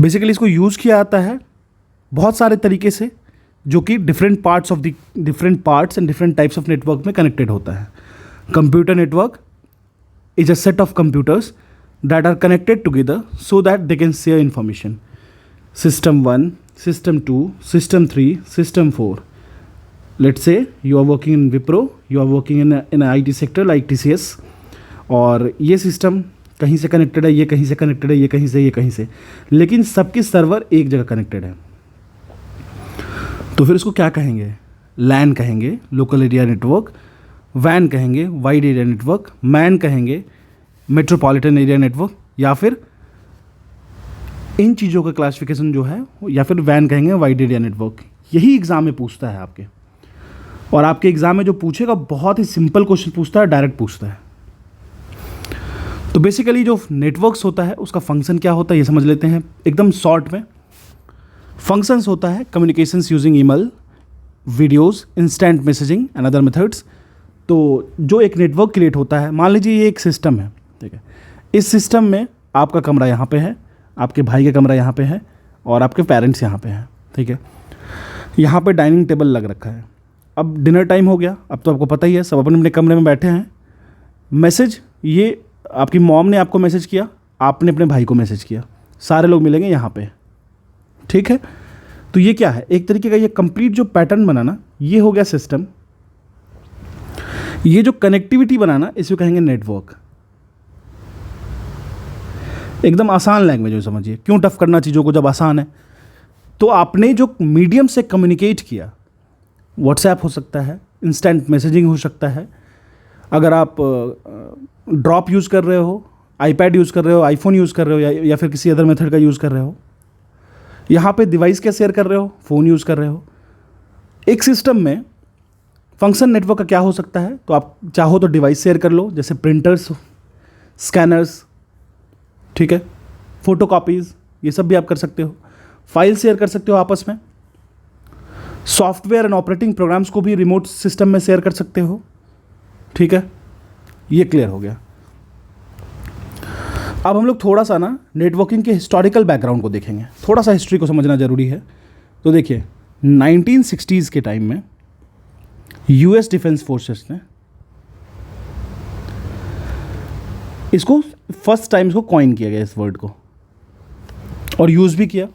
बेसिकली इसको यूज़ किया जाता है बहुत सारे तरीके से, जो कि different parts and different types of network में कनेक्टेड होता है। Computer network is a set of computers that are connected together so that they can share information. System 1, System 2, System 3, System 4. Let's say you are working in Wipro, you are working in an IT sector like TCS, और ये system कहीं से connected है, ये कहीं से connected है, ये कहीं से, लेकिन सबके सर्वर एक जगह कनेक्टेड है। तो फिर इसको क्या कहेंगे? LAN कहेंगे, लोकल एरिया नेटवर्क, WAN कहेंगे, वाइड एरिया नेटवर्क, MAN कहेंगे, मेट्रोपॉलिटन एरिया नेटवर्क, या फिर इन चीज़ों का क्लासिफिकेशन जो है, या फिर WAN कहेंगे, वाइड एरिया नेटवर्क। यही एग्ज़ाम में पूछता है आपके, और आपके एग्ज़ाम में जो पूछेगा बहुत ही सिंपल क्वेश्चन पूछता है, डायरेक्ट पूछता है। तो बेसिकली जो नेटवर्क्स होता है उसका फंक्शन क्या होता है ये समझ लेते हैं एकदम शॉर्ट में। फंक्शंस होता है communications using email, videos, instant messaging and other methods. तो जो एक नेटवर्क क्रिएट होता है, मान लीजिए ये एक सिस्टम है, ठीक है। इस सिस्टम में आपका कमरा यहाँ पे है, आपके भाई का कमरा यहाँ पे है और आपके पेरेंट्स यहाँ पे हैं, ठीक है। यहाँ पे डाइनिंग टेबल लग रखा है। अब डिनर टाइम हो गया, अब तो आपको पता ही है, सब अपने अपने कमरे में बैठे हैं। मैसेज, ये आपकी मॉम ने आपको मैसेज किया, आपने अपने भाई को मैसेज किया, सारे लोग मिलेंगे यहाँ पे, ठीक है। तो ये क्या है, एक तरीके का ये कंप्लीट जो पैटर्न बना ना, ये हो गया सिस्टम। ये जो कनेक्टिविटी बना ना, इसे कहेंगे नेटवर्क। एकदम आसान लैंग्वेज में समझिए, क्यों टफ करना चीज़ों को जब आसान है। तो आपने जो मीडियम से कम्युनिकेट किया, व्हाट्सएप हो सकता है, इंस्टेंट मैसेजिंग हो सकता है, अगर आप ड्रॉप यूज़ कर रहे हो, आईपैड यूज़ कर रहे हो, आईफोन यूज़ कर रहे हो, या फिर किसी अदर मेथड का यूज़ कर रहे हो, यहाँ पे डिवाइस क्या शेयर कर रहे हो, फ़ोन यूज़ कर रहे हो। एक सिस्टम में फंक्शन नेटवर्क का क्या हो सकता है, तो आप चाहो तो डिवाइस शेयर कर लो, जैसे प्रिंटर्स, स्कैनर्स, ठीक है, फोटोकॉपीज़, ये सब भी आप कर सकते हो। फाइल शेयर कर सकते हो आपस में। सॉफ्टवेयर एंड ऑपरेटिंग प्रोग्राम्स को भी रिमोट सिस्टम में शेयर कर सकते हो, ठीक है। ये क्लियर हो गया। अब हम लोग थोड़ा सा ना नेटवर्किंग के हिस्टोरिकल बैकग्राउंड को देखेंगे, थोड़ा सा हिस्ट्री को समझना ज़रूरी है। तो देखिए 1960s के टाइम में यूएस डिफेंस फोर्सेस ने इसको फर्स्ट टाइम इसको कॉइन किया गया, इस वर्ड को, और यूज़ भी किया।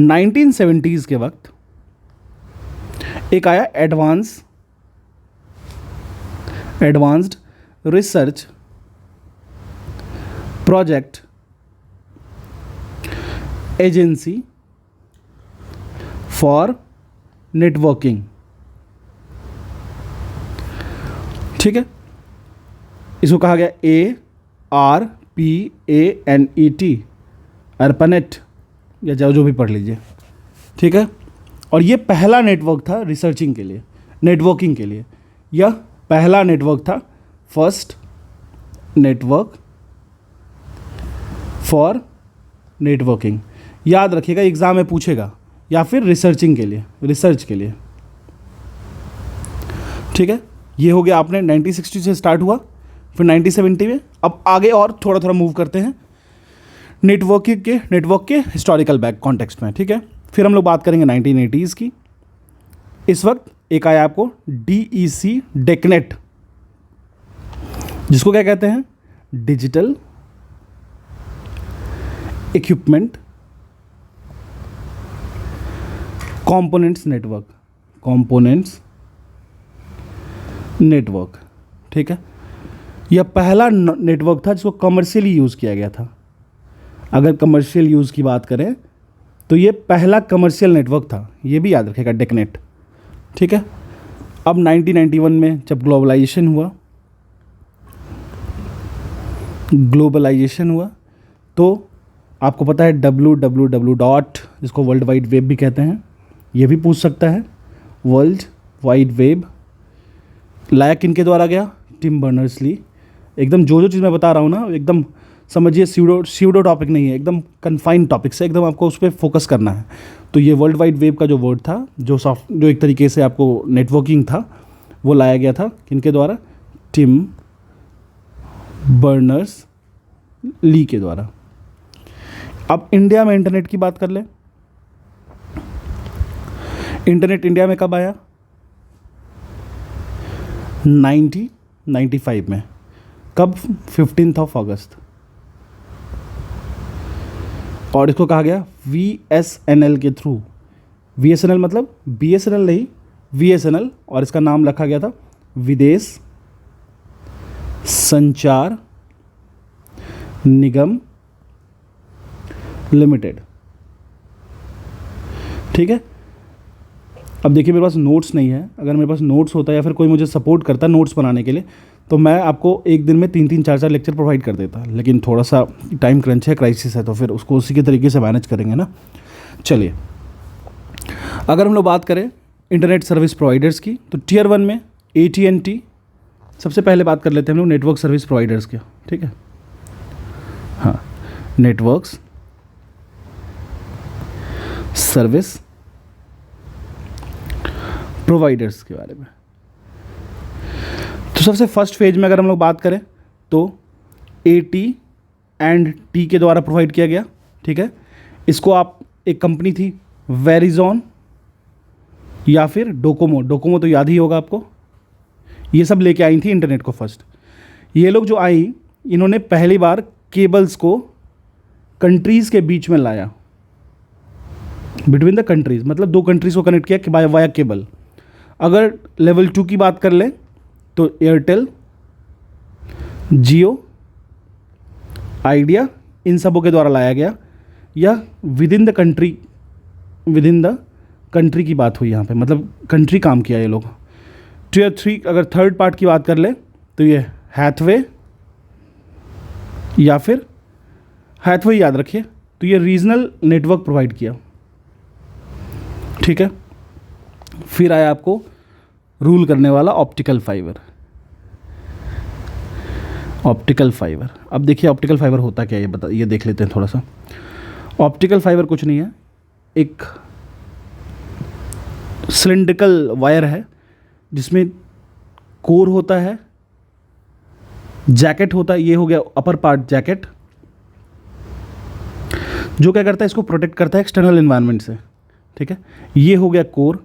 1970s के वक्त एक आया advanced research project agency for networking, ठीक है। इसको कहा गया ARPANET, ARPANET, या जो भी पढ़ लीजिए, ठीक है। और ये पहला नेटवर्क था रिसर्चिंग के लिए, नेटवर्किंग के लिए। यह पहला नेटवर्क था, फर्स्ट नेटवर्क फॉर नेटवर्किंग। याद रखिएगा, एग्ज़ाम में पूछेगा, या फिर रिसर्चिंग के लिए, रिसर्च के लिए, ठीक है। ये हो गया, आपने 1960 से स्टार्ट हुआ, फिर 1970 में। अब आगे और थोड़ा थोड़ा मूव करते हैं नेटवर्क के हिस्टोरिकल बैक कॉन्टेक्स्ट में, ठीक है। फिर हम लोग बात करेंगे 1980s की। इस वक्त एक आया आपको DEC, डेकनेट, जिसको क्या कहते हैं, डिजिटल इक्विपमेंट कंपोनेंट्स नेटवर्क, ठीक है। यह पहला नेटवर्क था जिसको कमर्शियली यूज़ किया गया था। अगर कमर्शियल यूज़ की बात करें तो ये पहला कमर्शियल नेटवर्क था, ये भी याद रखेगा, डेकनेट, ठीक है। अब 1991 में जब ग्लोबलाइजेशन हुआ तो आपको पता है www. जिसको वर्ल्ड वाइड वेब भी कहते हैं, ये भी पूछ सकता है। वर्ल्ड वाइड वेब लाया किनके द्वारा गया, टिम बर्नर्स-ली। एकदम जो चीज़ मैं बता रहा हूँ ना, एकदम समझिए, सीडो टॉपिक नहीं है, एकदम कन्फाइंड टॉपिक से, एकदम आपको उस पर फोकस करना है। तो ये वर्ल्ड वाइड वेब का जो वर्ड था, जो एक तरीके से आपको नेटवर्किंग था, वो लाया गया था किनके द्वारा, टिम बर्नर्स-ली के द्वारा। अब इंडिया में इंटरनेट की बात कर लें। इंटरनेट इंडिया में कब आया, 1995 में। कब, 15 अगस्त। और इसको कहा गया VSNL के थ्रू। VSNL मतलब BSNL नहीं, VSNL, और इसका नाम रखा गया था विदेश संचार निगम लिमिटेड, ठीक है। अब देखिए, मेरे पास नोट्स नहीं है। अगर मेरे पास नोट्स होता या फिर कोई मुझे सपोर्ट करता नोट्स बनाने के लिए, तो मैं आपको एक दिन में 3-3, 4-4 लेक्चर प्रोवाइड कर देता। लेकिन थोड़ा सा टाइम क्रंच है, क्राइसिस है, तो फिर उसको उसी के तरीके से मैनेज करेंगे ना। चलिए, अगर हम लोग बात करें इंटरनेट सर्विस प्रोवाइडर्स की, तो टियर 1 में AT&T। सबसे पहले बात कर लेते हैं हम लोग नेटवर्क सर्विस प्रोवाइडर्स के, ठीक है। हाँ, नेटवर्क्स सर्विस प्रोवाइडर्स के बारे में। तो सबसे फर्स्ट फेज में अगर हम लोग बात करें तो AT&T के द्वारा प्रोवाइड किया गया, ठीक है। इसको आप, एक कंपनी थी वेरिजॉन या फिर डोकोमो तो याद ही होगा आपको, ये सब लेके आई थी इंटरनेट को फर्स्ट। ये लोग जो आई, इन्होंने पहली बार केबल्स को कंट्रीज़ के बीच में लाया, बिटवीन द कंट्रीज़, मतलब दो कंट्रीज़ को कनेक्ट किया वाया केबल। अगर लेवल 2 की बात कर लें तो एयरटेल, जियो, आइडिया, इन सबों के द्वारा लाया गया, या विद इन द कंट्री की बात हुई यहाँ पे, मतलब कंट्री काम किया ये लोग। Tier 3 अगर थर्ड पार्ट की बात कर ले तो ये हैथवे, या फिर हैथवे याद रखिए, तो ये रीजनल नेटवर्क प्रोवाइड किया, ठीक है। फिर आया आपको रूल करने वाला ऑप्टिकल फाइबर। अब देखिए ऑप्टिकल फाइबर होता क्या है, ये देख लेते हैं थोड़ा सा। ऑप्टिकल फाइबर कुछ नहीं है, एक सिलिंड्रिकल वायर है जिसमें कोर होता है, जैकेट होता है, ये हो गया अपर पार्ट जैकेट, जो क्या करता है, इसको प्रोटेक्ट करता है एक्सटर्नल एनवायरनमेंट से, ठीक है। ये हो गया कोर।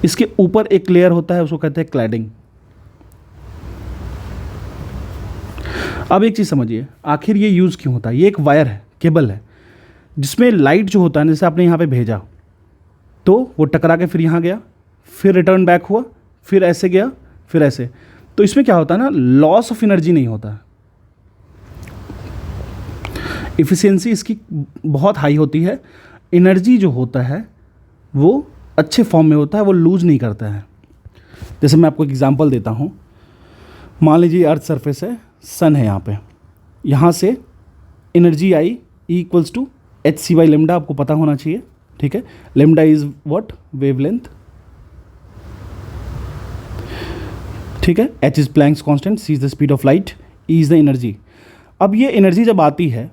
इसके ऊपर एक लेयर होता है, उसको कहते हैं क्लैडिंग। अब एक चीज़ समझिए, आखिर ये यूज़ क्यों होता है। ये एक वायर है, केबल है, जिसमें लाइट जो होता है, जैसे आपने यहाँ पे भेजा तो वो टकरा के फिर यहाँ गया, फिर रिटर्न बैक हुआ, फिर ऐसे गया, फिर ऐसे। तो इसमें क्या होता है ना, लॉस ऑफ एनर्जी नहीं होता है, इफ़िशियंसी इसकी बहुत हाई होती है, एनर्जी जो होता है वो अच्छे फॉर्म में होता है, वो लूज़ नहीं करता है। जैसे मैं आपको एक एग्जांपल देता हूँ, मान लीजिए अर्थ सरफेस है, सन है यहाँ से एनर्जी आई E=hc/λ, आपको पता होना चाहिए, ठीक है। लेमडा इज़ व्हाट, वेवलेंथ, ठीक है। h is Planck's constant, c is the speed of light, e is the energy. अब ये एनर्जी जब आती है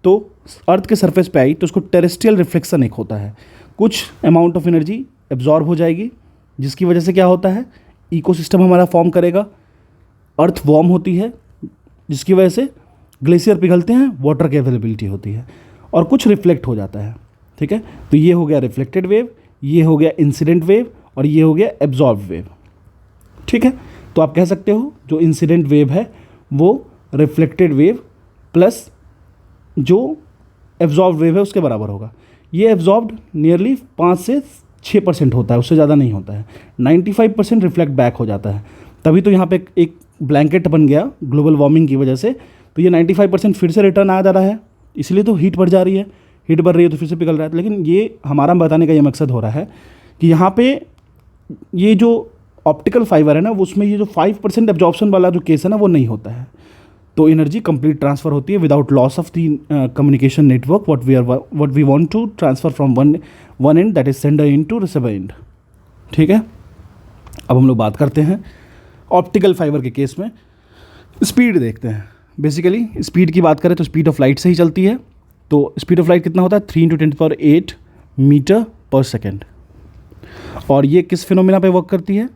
तो अर्थ के सरफेस पे आई तो उसको टेरेस्ट्रियल रिफ्लेक्शन एक होता है, कुछ अमाउंट ऑफ एनर्जी एब्जॉर्ब हो जाएगी, जिसकी वजह से क्या होता है, इकोसिस्टम हमारा फॉर्म करेगा, अर्थ वार्म होती है, जिसकी वजह से ग्लेशियर पिघलते हैं, वाटर की अवेलेबिलिटी होती है, और कुछ रिफ्लेक्ट हो जाता है, ठीक है। तो ये हो गया रिफ्लेक्टेड वेव, ये हो गया इंसिडेंट वेव, और ये हो गया एब्जॉर्ब वेव, ठीक है। तो आप कह सकते हो जो इंसिडेंट वेव है वो रिफ्लेक्टेड वेव प्लस जो एब्जॉर्ब वेव है उसके बराबर होगा। ये एब्जॉर्ब्ड नियरली 5 से 6% होता है, उससे ज़्यादा नहीं होता है। 95% रिफ्लेक्ट बैक हो जाता है, तभी तो यहाँ पे एक ब्लैंकेट बन गया ग्लोबल वार्मिंग की वजह से। तो ये 95% फिर से रिटर्न आ जा रहा है, इसलिए तो हीट बढ़ जा रही है, हीट बढ़ रही है तो फिर से पिघल रहा है। लेकिन ये हमारा बताने का ये मकसद हो रहा है कि यहाँ पे ये जो ऑप्टिकल फाइबर है ना, उसमें ये जो 5% एब्जॉर्प्शन वाला जो केस है ना, वो नहीं होता है। तो एनर्जी कंप्लीट ट्रांसफ़र होती है without loss of the communication network what we want to transfer from one end, that is sender end to receiver end, ठीक है। अब हम लोग बात करते हैं ऑप्टिकल फाइबर के केस में स्पीड देखते हैं। बेसिकली स्पीड की बात करें तो स्पीड ऑफ लाइट से ही चलती है। तो स्पीड ऑफ लाइट कितना होता है, 3 × 10⁸ मीटर पर सेकेंड। और ये किस फिनोमिना पे वर्क करती है,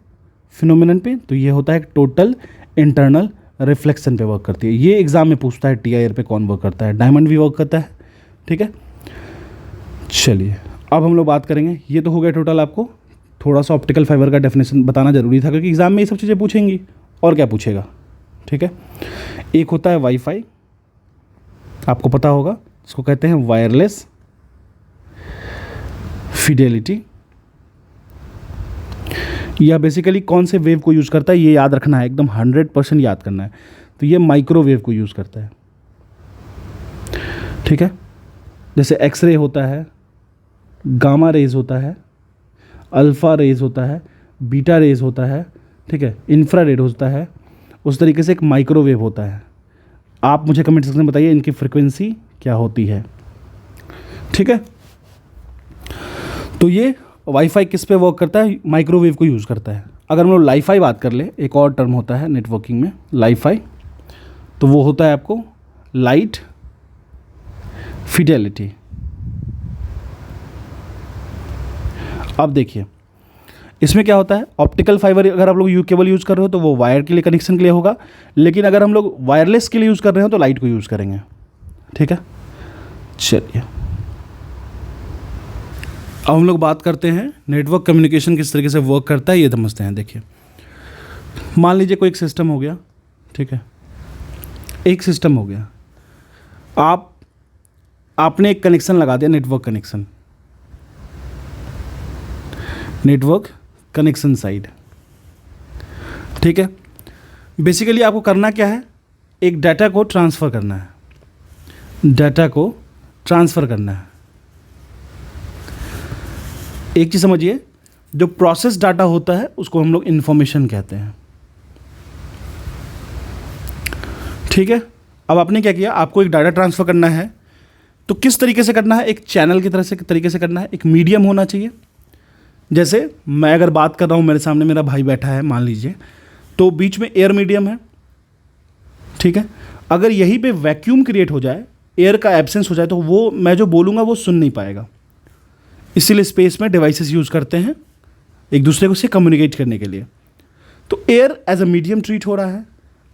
फिनोमिनन पे, तो ये होता है टोटल इंटरनल रिफ्लेक्शन पे वर्क करती है। ये एग्जाम में पूछता है TIR पे कौन वर्क करता है, डायमंड भी वर्क करता है, ठीक है। चलिए अब हम लोग बात करेंगे, ये तो हो गया टोटल, आपको थोड़ा सा ऑप्टिकल फाइबर का डेफिनेशन बताना ज़रूरी था क्योंकि एग्जाम में ये सब चीज़ें पूछेंगी, और क्या पूछेगा, ठीक है। एक होता है वाईफाई, आपको पता होगा, इसको कहते हैं वायरलेस फिडेलिटी। यह बेसिकली कौन से वेव को यूज़ करता है, ये याद रखना है, एकदम 100% याद करना है। तो ये माइक्रोवेव को यूज़ करता है, ठीक है। जैसे एक्सरे होता है, गामा रेज होता है, अल्फ़ा रेज होता है, बीटा रेज होता है, ठीक है, इंफ्रारेड होता है, उस तरीके से एक माइक्रोवेव होता है। आप मुझे कमेंट सेक्शन में बताइए इनकी फ्रिक्वेंसी क्या होती है, ठीक है। तो ये वाईफाई किस पे वर्क करता है, माइक्रोवेव को यूज़ करता है। अगर हम लोग लाईफाई बात कर ले, एक और टर्म होता है नेटवर्किंग में लाईफाई, तो वो होता है आपको लाइट फिडेलिटी। अब देखिए इसमें क्या होता है, ऑप्टिकल फाइबर अगर आप लोग केबल यूज़ कर रहे हो तो वो वायर के लिए, कनेक्शन के लिए होगा, लेकिन अगर हम लोग वायरलेस के लिए यूज़ कर रहे हो तो लाइट को यूज़ करेंगे। ठीक है, चलिए अब हम लोग बात करते हैं नेटवर्क कम्युनिकेशन किस तरीके से वर्क करता है, ये समझते हैं। देखिए, मान लीजिए कोई एक सिस्टम हो गया, ठीक है, एक सिस्टम हो गया, आपने एक कनेक्शन लगा दिया, नेटवर्क कनेक्शन साइड। ठीक है, बेसिकली आपको करना क्या है, एक डाटा को ट्रांसफ़र करना है, एक चीज़ समझिए, जो प्रोसेस डाटा होता है उसको हम लोग इन्फॉर्मेशन कहते हैं। ठीक है, अब आपने क्या किया, आपको एक डाटा ट्रांसफ़र करना है, तो किस तरीके से करना है, एक चैनल की तरीके से करना है, एक मीडियम होना चाहिए। जैसे मैं अगर बात कर रहा हूँ, मेरे सामने मेरा भाई बैठा है मान लीजिए, तो बीच में एयर मीडियम है। ठीक है, अगर यहीं पे वैक्यूम क्रिएट हो जाए, एयर का एब्सेंस हो जाए, तो वो मैं जो बोलूँगा वो सुन नहीं पाएगा। इसीलिए स्पेस में डिवाइसेस यूज़ करते हैं एक दूसरे को से कम्युनिकेट करने के लिए। तो air as a medium treat हो रहा है।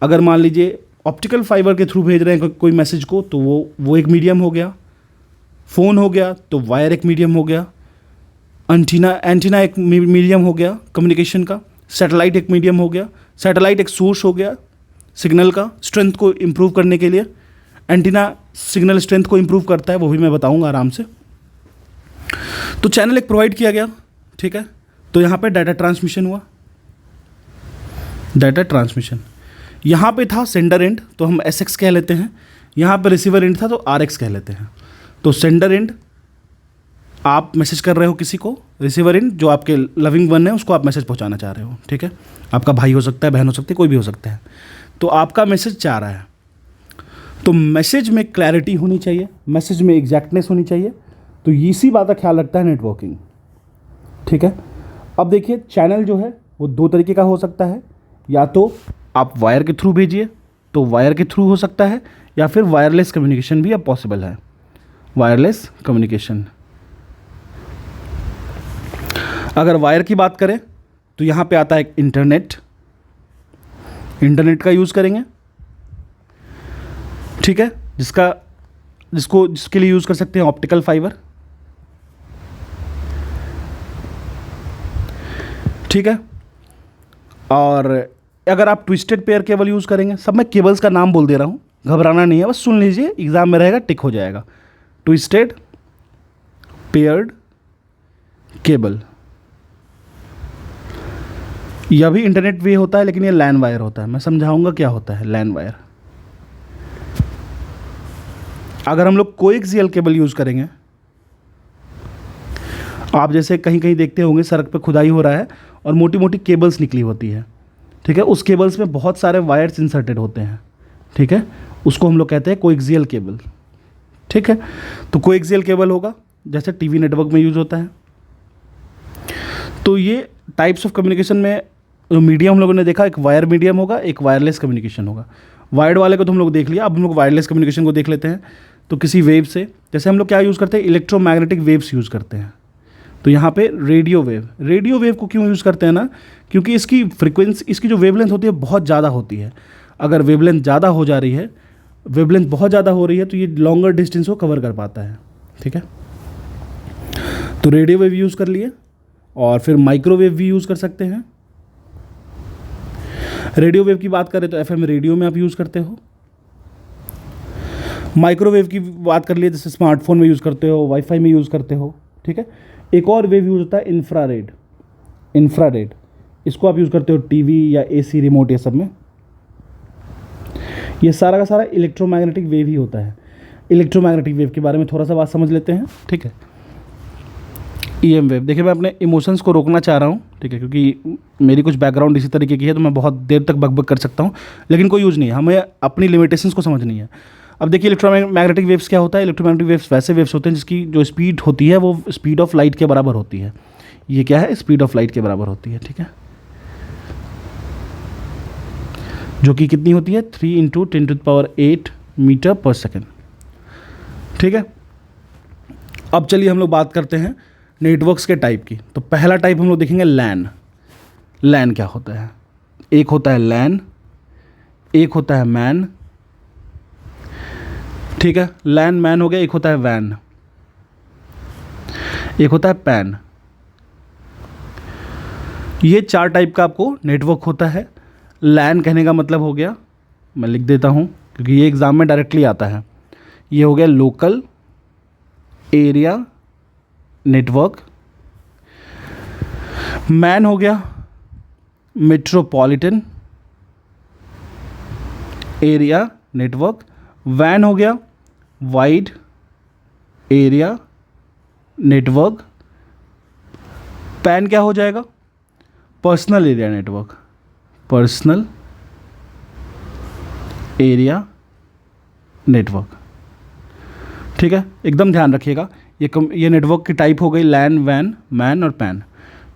अगर मान लीजिए ऑप्टिकल फाइबर के थ्रू भेज रहे हैं कोई मैसेज को, तो वो एक मीडियम हो गया। फ़ोन हो गया तो वायर एक मीडियम हो गया। एंटीना एक मीडियम हो गया कम्युनिकेशन का। सैटेलाइट एक मीडियम हो गया। सैटेलाइट एक सोर्स हो गया सिग्नल का, स्ट्रेंथ को इम्प्रूव करने के लिए। एंटीना सिग्नल स्ट्रेंथ को इम्प्रूव करता है, वो भी मैं बताऊंगा आराम से। तो चैनल एक प्रोवाइड किया गया। ठीक है, तो यहाँ पे डाटा ट्रांसमिशन हुआ। यहाँ पे था सेंडर एंड, तो हम SX कह लेते हैं। यहाँ पे रिसीवर एंड था तो RX कह लेते हैं। तो सेंडर एंड, आप मैसेज कर रहे हो किसी को, रिसीवर एंड जो आपके लविंग वन है उसको आप मैसेज पहुँचाना चाह रहे हो। ठीक है, आपका भाई हो सकता है, बहन हो सकती है, कोई भी हो सकता है। तो आपका मैसेज चाह रहा है, तो मैसेज में क्लैरिटी होनी चाहिए, मैसेज में एग्जैक्टनेस होनी चाहिए। तो इसी बात का ख्याल रखता है नेटवर्किंग। ठीक है, अब देखिए चैनल जो है वो दो तरीके का हो सकता है। या तो आप वायर के थ्रू भेजिए तो वायर के थ्रू हो सकता है, या फिर वायरलेस कम्युनिकेशन भी अब पॉसिबल है। वायरलेस कम्युनिकेशन, अगर वायर की बात करें तो यहाँ पे आता है इंटरनेट का यूज़ करेंगे। ठीक है, जिसके लिए यूज़ कर सकते हैं ऑप्टिकल फाइबर। ठीक है, और अगर आप ट्विस्टेड पेयर केबल यूज़ करेंगे, सब मैं केबल्स का नाम बोल दे रहा हूँ, घबराना नहीं है, बस सुन लीजिए, एग्जाम में रहेगा, टिक हो जाएगा। ट्विस्टेड पेयर्ड केबल, यह भी इंटरनेट वे होता है, लेकिन ये लैन वायर होता है। मैं समझाऊंगा क्या होता है लैन वायर। अगर हम लोग कोएक्सियल केबल यूज़ करेंगे, आप जैसे कहीं कहीं देखते होंगे सड़क पे खुदाई हो रहा है और मोटी मोटी केबल्स निकली होती है। ठीक है, उस केबल्स में बहुत सारे वायर्स इंसर्टेड होते हैं। ठीक है, उसको हम लोग कहते हैं कोएक्सियल केबल। ठीक है, तो कोएक्सियल केबल होगा जैसे टीवी नेटवर्क में यूज़ होता है। तो ये टाइप्स ऑफ कम्युनिकेशन में जो मीडियम हम लोगों ने देखा, एक वायर मीडियम होगा, एक वायरलेस कम्युनिकेशन होगा। वायर्ड वाले को तो हम लोग देख लिया, अब हम लोग वायरलेस कम्युनिकेशन को देख लेते हैं। तो किसी वेव से, जैसे हम लोग क्या यूज़ करते हैं, इलेक्ट्रोमैग्नेटिक वेव्स यूज़ करते हैं। तो यहाँ पे रेडियो वेव को क्यों यूज़ करते हैं ना, क्योंकि इसकी फ्रीक्वेंसी, इसकी जो वेवलेंथ होती है बहुत ज़्यादा होती है। अगर वेवलेंथ ज़्यादा हो जा रही है, वेवलेंथ बहुत ज़्यादा हो रही है, तो ये लॉन्गर डिस्टेंस को कवर कर पाता है। ठीक है, तो रेडियो वेव यूज़ कर लिए, और फिर माइक्रोवेव भी यूज़ कर सकते हैं। रेडियो वेव की बात करें तो FM रेडियो में आप यूज़ करते हो। माइक्रोवेव की बात कर लिए, जैसे स्मार्टफोन में यूज़ करते हो, वाईफाई में यूज़ करते हो। ठीक है, एक और वेव यूज़ होता है इंफ्रारेड, इसको आप यूज़ करते हो टीवी या AC रिमोट, ये सब में। ये सारा का सारा इलेक्ट्रोमैग्नेटिक वेव ही होता है। इलेक्ट्रोमैग्नेटिक वेव के बारे में थोड़ा सा बात समझ लेते हैं। ठीक है, EM वेव, देखिए मैं अपने इमोशंस को रोकना चाह रहा हूँ। ठीक है, क्योंकि मेरी कुछ बैकग्राउंड इसी तरीके की है, तो मैं बहुत देर तक बकबक कर सकता हूँ, लेकिन कोई यूज़ नहीं है, हमें अपनी लिमिटेशंस को समझनी है। अब देखिए इलेक्ट्रोमैग्नेटिक वेव्स क्या होता है। इलेक्ट्रोमैग्नेटिक वेव्स वैसे वेव्स होते हैं जिसकी जो स्पीड होती है वो स्पीड ऑफ लाइट के बराबर होती है। ये क्या है, स्पीड ऑफ लाइट के बराबर होती है। ठीक है, जो कि कितनी होती है, 3 × 10⁸ मीटर पर सेकेंड। ठीक है, अब चलिए हम लोग बात करते हैं नेटवर्क्स के टाइप की। तो पहला टाइप हम लोग देखेंगे लैन। लैन क्या होता है? एक होता है लैन, एक होता है मैन, ठीक है, लैन मैन हो गया, एक होता है वैन, एक होता है पैन। ये 4 टाइप का आपको नेटवर्क होता है। लैन कहने का मतलब हो गया, मैं लिख देता हूँ क्योंकि ये एग्ज़ाम में डायरेक्टली आता है, ये हो गया लोकल एरिया नेटवर्क। मैन हो गया मेट्रोपॉलिटन एरिया नेटवर्क। वैन हो गया वाइड एरिया नेटवर्क। पैन क्या हो जाएगा? Personal area network, personal area network, ठीक है। एकदम ध्यान रखिएगा, ये नेटवर्क की टाइप हो गई लैन, वैन, मैन और पैन,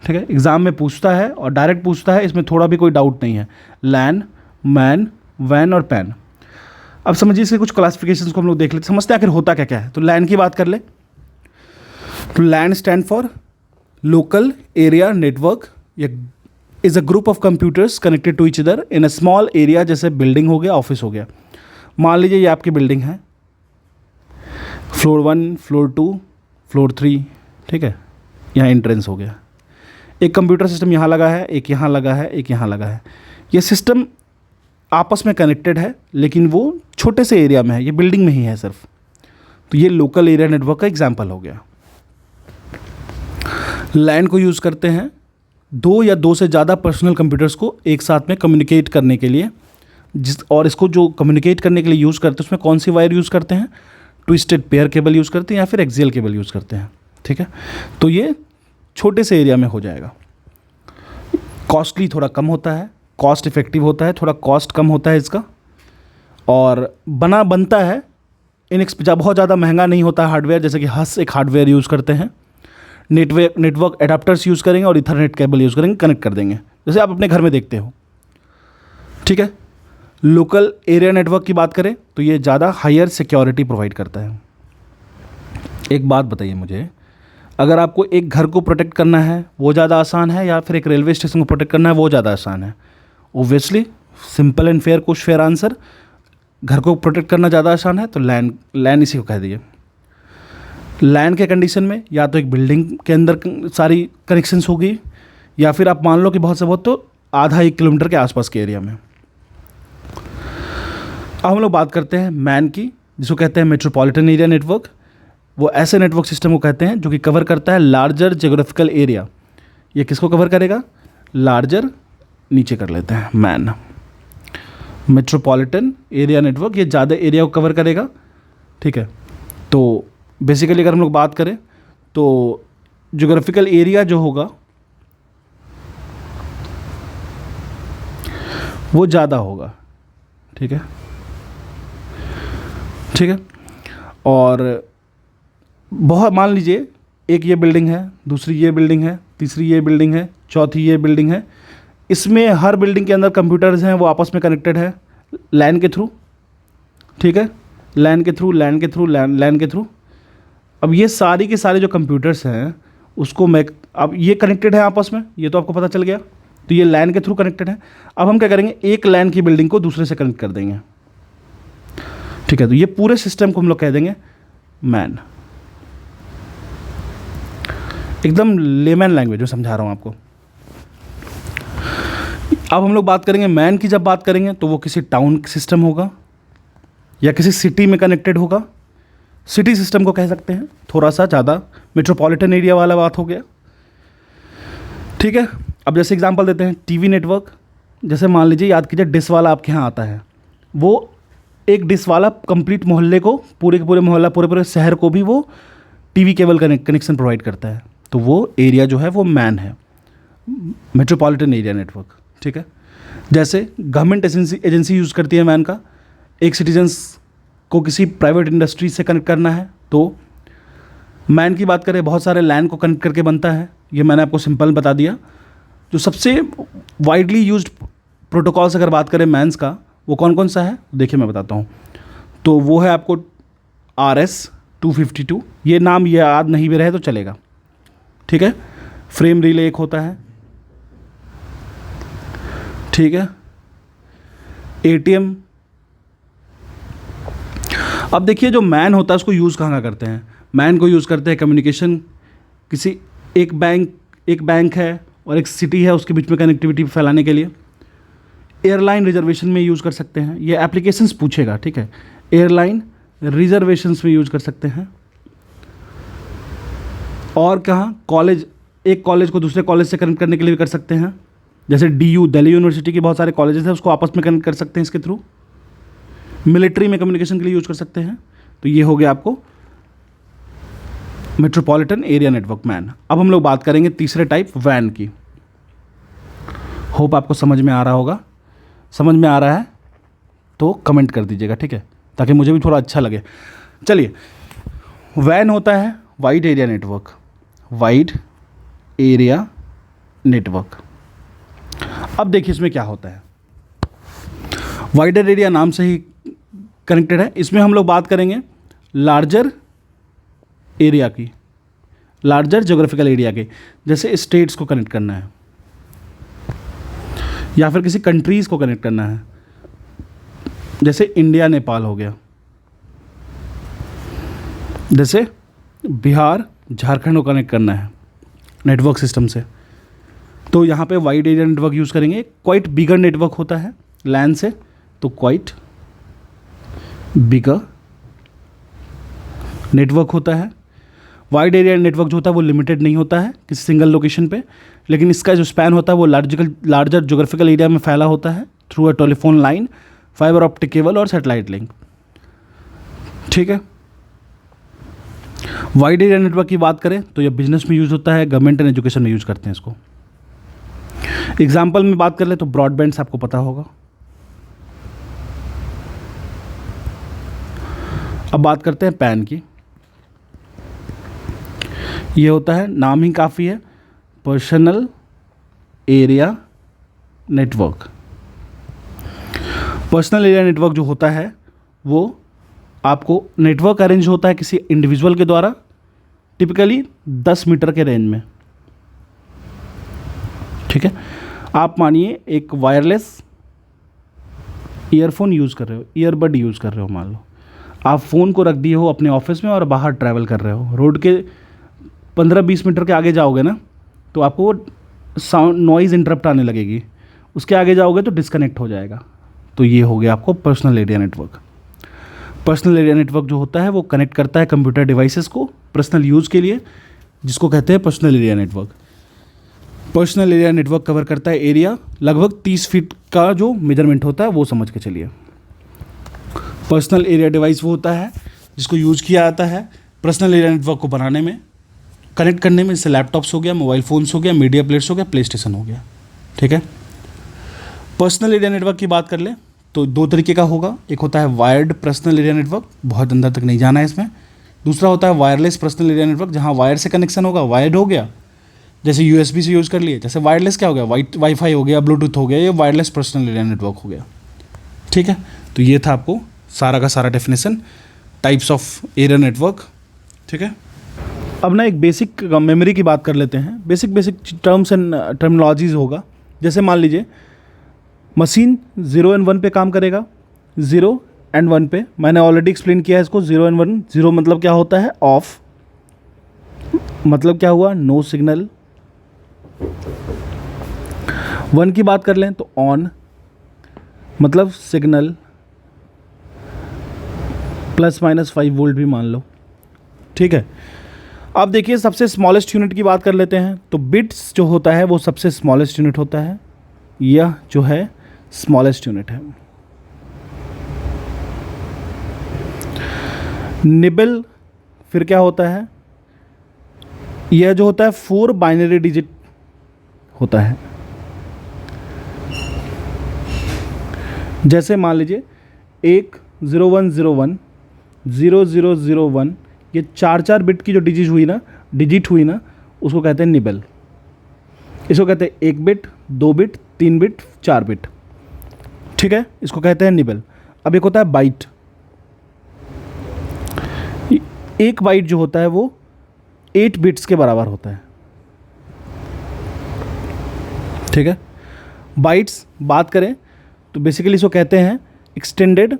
ठीक है। एग्ज़ाम में पूछता है और डायरेक्ट पूछता है, इसमें थोड़ा भी कोई डाउट नहीं है। लैन, मैन, वैन और पैन। अब समझिए इसके कुछ क्लासिफिकेशंस को हम लोग देख लेते, समझते हैं आखिर होता क्या क्या है। तो लैन की बात कर ले, तो LAN stand for local area network. ये is a group of computers connected to each other in a small area, जैसे बिल्डिंग हो गया, ऑफिस हो गया। मान लीजिए ये आपकी बिल्डिंग है, फ्लोर 1, फ्लोर 2, फ्लोर 3, ठीक है। यहाँ एंट्रेंस हो गया, एक कंप्यूटर सिस्टम यहाँ लगा है, एक यहाँ लगा है, एक यहाँ लगा है। ये सिस्टम आपस में कनेक्टेड है लेकिन वो छोटे से एरिया में है, ये बिल्डिंग में ही है सिर्फ। तो ये लोकल एरिया नेटवर्क का एग्जाम्पल हो गया। लैन को यूज़ करते हैं 2 या 2 से ज़्यादा पर्सनल कंप्यूटर्स को एक साथ में कम्युनिकेट करने के लिए। और इसको जो कम्युनिकेट करने के लिए यूज़ करते हैं उसमें कौन सी वायर यूज़ करते हैं? ट्विस्टेड पेयर केबल यूज़ करते हैं या फिर एक्सियल केबल यूज़ करते हैं, ठीक है। तो ये छोटे से एरिया में हो जाएगा। कॉस्टली थोड़ा कम होता है, कॉस्ट इफेक्टिव होता है, थोड़ा कॉस्ट कम होता है इसका, और बनता है बहुत ज़्यादा महंगा नहीं होता हार्डवेयर, जैसे कि हस एक हार्डवेयर यूज़ करते हैं। नेटवर्क एडाप्टर्स यूज़ करेंगे और इथरनेट केबल यूज़ करेंगे, कनेक्ट कर देंगे, जैसे आप अपने घर में देखते हो, ठीक है। लोकल एरिया नेटवर्क की बात करें तो ये ज़्यादा हायर सिक्योरिटी प्रोवाइड करता है। एक बात बताइए मुझे, अगर आपको एक घर को प्रोटेक्ट करना है वो ज़्यादा आसान है या फिर एक रेलवे स्टेशन को प्रोटेक्ट करना है वो ज़्यादा आसान है? ओब्वियसली सिंपल एंड फेयर कुछ फेयर आंसर, घर को प्रोटेक्ट करना ज़्यादा आसान है। तो लैन इसी को कह दिए। लैन के कंडीशन में या तो एक बिल्डिंग के अंदर सारी कनेक्शंस होगी या फिर आप मान लो कि बहुत से बहुत तो आधा 1 किलोमीटर के आसपास के एरिया में। अब हम लोग बात करते हैं मैन की, जिसको कहते हैं मेट्रोपॉलिटन एरिया नेटवर्क। वो ऐसे नेटवर्क सिस्टम को कहते हैं जो कि कवर करता है लार्जर जियोग्राफिकल एरिया। ये किसको कवर करेगा? लार्जर, नीचे कर लेते हैं मैन। मेट्रोपॉलिटन एरिया नेटवर्क ये ज़्यादा एरिया को कवर करेगा, ठीक है। तो बेसिकली अगर हम लोग बात करें तो जियोग्राफिकल एरिया जो होगा वो ज़्यादा होगा, ठीक है, ठीक है। और बहुत मान लीजिए एक ये बिल्डिंग है, दूसरी ये बिल्डिंग है, तीसरी ये बिल्डिंग है, चौथी ये बिल्डिंग है। इसमें हर बिल्डिंग के अंदर कंप्यूटर्स हैं, वो आपस में कनेक्टेड है लैन के थ्रू, ठीक है, लैन के थ्रू, लैन के थ्रू, लैन के थ्रू। अब ये सारी के सारे जो कंप्यूटर्स हैं उसको अब ये कनेक्टेड है आपस में, ये तो आपको पता चल गया। तो ये लैन के थ्रू कनेक्टेड है। अब हम क्या करेंगे, एक लैन की बिल्डिंग को दूसरे से कनेक्ट कर देंगे, ठीक है। तो ये पूरे सिस्टम को हम लोग कह देंगे मैन। एकदम लेमैन लैंग्वेज में समझा रहा हूँ आपको। अब हम लोग बात करेंगे मैन की, जब बात करेंगे तो वो किसी टाउन सिस्टम होगा या किसी सिटी में कनेक्टेड होगा। सिटी सिस्टम को कह सकते हैं, थोड़ा सा ज़्यादा मेट्रोपॉलिटन एरिया वाला बात हो गया, ठीक है। अब जैसे एग्जांपल देते हैं टीवी नेटवर्क। जैसे मान लीजिए, याद कीजिए डिश वाला आपके यहाँ आता है, वो एक डिश वाला कंप्लीट मोहल्ले को, पूरे के पूरे मोहल्ला, पूरे पूरे शहर को भी वो टीवी केबल कनेक्शन प्रोवाइड करता है। तो वो एरिया जो है वो मैन है, मेट्रोपॉलिटन एरिया नेटवर्क, ठीक है। जैसे गवर्नमेंट एजेंसी यूज़ करती है मैन का, एक सिटीजन्स को किसी प्राइवेट इंडस्ट्री से कनेक्ट करना है तो मैन की बात करें, बहुत सारे लैन को कनेक्ट करके बनता है। ये मैंने आपको सिंपल बता दिया। जो सबसे वाइडली यूज्ड प्रोटोकॉल्स अगर बात करें मैन्स का, वो कौन कौन सा है देखिए मैं बताता हूँ। तो वो है आपको RS-252, ये नाम ये याद नहीं भी रहे तो चलेगा, ठीक है। फ्रेम रिले एक होता है, ठीक है, ATM। अब देखिए जो मैन होता है उसको यूज़ कहाँ करते हैं, मैन को यूज़ करते हैं कम्युनिकेशन, किसी एक बैंक है और एक सिटी है उसके बीच में कनेक्टिविटी फैलाने के लिए। एयरलाइन रिजर्वेशन में यूज़ कर सकते हैं, ये एप्लीकेशंस पूछेगा, ठीक है। एयरलाइन रिजर्वेशंस में यूज़ कर सकते हैं। और कहाँ, कॉलेज, एक कॉलेज को दूसरे कॉलेज से कनेक्ट करने के लिए भी कर सकते हैं, जैसे DU दिल्ली यूनिवर्सिटी के बहुत सारे कॉलेजेस हैं, उसको आपस में कनेक्ट कर सकते हैं इसके थ्रू। मिलिट्री में कम्युनिकेशन के लिए यूज़ कर सकते हैं। तो ये हो गया आपको मेट्रोपॉलिटन एरिया नेटवर्क मैन। अब हम लोग बात करेंगे तीसरे टाइप वैन की। होप आपको समझ में आ रहा होगा, समझ में आ रहा है तो कमेंट कर दीजिएगा, ठीक है, ताकि मुझे भी थोड़ा अच्छा लगे। चलिए, वैन होता है wide area network, wide area network. अब देखिए इसमें क्या होता है, वाइडर एरिया नाम से ही कनेक्टेड है। इसमें हम लोग बात करेंगे लार्जर एरिया की, लार्जर ज्योग्राफिकल एरिया के, जैसे स्टेट्स को कनेक्ट करना है या फिर किसी कंट्रीज़ को कनेक्ट करना है, जैसे इंडिया नेपाल हो गया, जैसे बिहार झारखंड को कनेक्ट करना है नेटवर्क सिस्टम से, तो यहाँ पे वाइड एरिया नेटवर्क यूज़ करेंगे। क्वाइट बिगर नेटवर्क होता है लैंड से, तो क्वाइट बिगर नेटवर्क होता है। वाइड एरिया नेटवर्क जो होता है वो लिमिटेड नहीं होता है किसी सिंगल लोकेशन पे, लेकिन इसका जो स्पैन होता है वो लार्जर ज्योग्राफिकल एरिया में फैला होता है through a telephone line, fibre optic cable और सैटेलाइट लिंक, ठीक है। वाइड एरिया नेटवर्क की बात करें तो ये बिजनेस में यूज़ होता है, गवर्नमेंट एंड एजुकेशन में यूज़ करते हैं इसको। एग्जाम्पल में बात कर ले तो ब्रॉडबैंड आपको पता होगा। अब बात करते हैं पैन की। ये होता है, नाम ही काफ़ी है, personal area network. Personal area network जो होता है वो आपको नेटवर्क अरेंज होता है किसी इंडिविजुअल के द्वारा, टिपिकली 10 मीटर के रेंज में, ठीक है। आप मानिए एक वायरलेस ईयरफोन यूज़ कर रहे हो, ईयरबड यूज़ कर रहे हो, मान लो आप फ़ोन को रख दिए हो अपने ऑफिस में और बाहर ट्रैवल कर रहे हो, रोड के 15-20 मीटर के आगे जाओगे ना तो आपको वो साउंड नॉइज़ इंटरप्ट आने लगेगी, उसके आगे जाओगे तो डिस्कनेक्ट हो जाएगा। तो ये हो गया आपको personal area network. Personal area network जो होता है वो कनेक्ट करता है कंप्यूटर डिवाइसेस को पर्सनल यूज़ के लिए, जिसको कहते हैं personal area network. Personal area network cover करता है एरिया लगभग 30 फीट का, जो मेजरमेंट होता है वो समझ के चलिए। पर्सनल एरिया डिवाइस वो होता है जिसको यूज़ किया जाता है पर्सनल एरिया नेटवर्क को बनाने में, कनेक्ट करने में, जैसे लैपटॉप्स हो गया, मोबाइल फ़ोन्स हो गया, मीडिया प्लेयर्स हो गया, प्ले स्टेशन हो गया, ठीक है। पर्सनल एरिया नेटवर्क की बात कर ले तो 2 तरीके का होगा, एक होता है वायर्ड पर्सनल एरिया नेटवर्क, बहुत अंदर तक नहीं जाना है इसमें। दूसरा होता है वायरलेस पर्सनल एरिया नेटवर्क, जहाँ वायर से कनेक्शन होगा, वायर्ड हो गया, जैसे USB से यूज़ कर लिए। जैसे वायरलेस क्या हो गया, वाईफाई हो गया, ब्लूटूथ हो गया, ये वायरलेस पर्सनल एरिया नेटवर्क हो गया, ठीक है। तो ये था आपको सारा का सारा definition types of area network, ठीक है। अब ना एक बेसिक मेमोरी की बात कर लेते हैं, बेसिक टर्म्स एंड टर्मिनोलॉजीज होगा। जैसे मान लीजिए मशीन 0 और 1 पे काम करेगा, 0 और 1 पे, मैंने ऑलरेडी एक्सप्लेन किया है इसको। 0 और 1, 0 मतलब क्या होता है, ऑफ, मतलब क्या हुआ, नो सिग्नल। 1 की बात कर लें तो ऑन, मतलब सिग्नल, ±5 वोल्ट भी मान लो, ठीक है। अब देखिए सबसे स्मॉलेस्ट यूनिट की बात कर लेते हैं, तो बिट्स जो होता है वो सबसे स्मॉलेस्ट यूनिट होता है, यह जो है स्मॉलेस्ट यूनिट है। निबल फिर क्या होता है, यह जो होता है 4 बाइनरी डिजिट होता है। जैसे मान लीजिए 10101 0001, ये 4 बिट की जो डिजिट हुई ना उसको कहते हैं निबल। इसको कहते हैं 1 बिट, 2 बिट, 3 बिट, 4 बिट, ठीक है, इसको कहते हैं निबल। अब एक होता है बाइट। एक बाइट जो होता है वो 8 बिट्स के बराबर होता है, ठीक है। बाइट्स बात करें तो बेसिकली इसको कहते हैं extended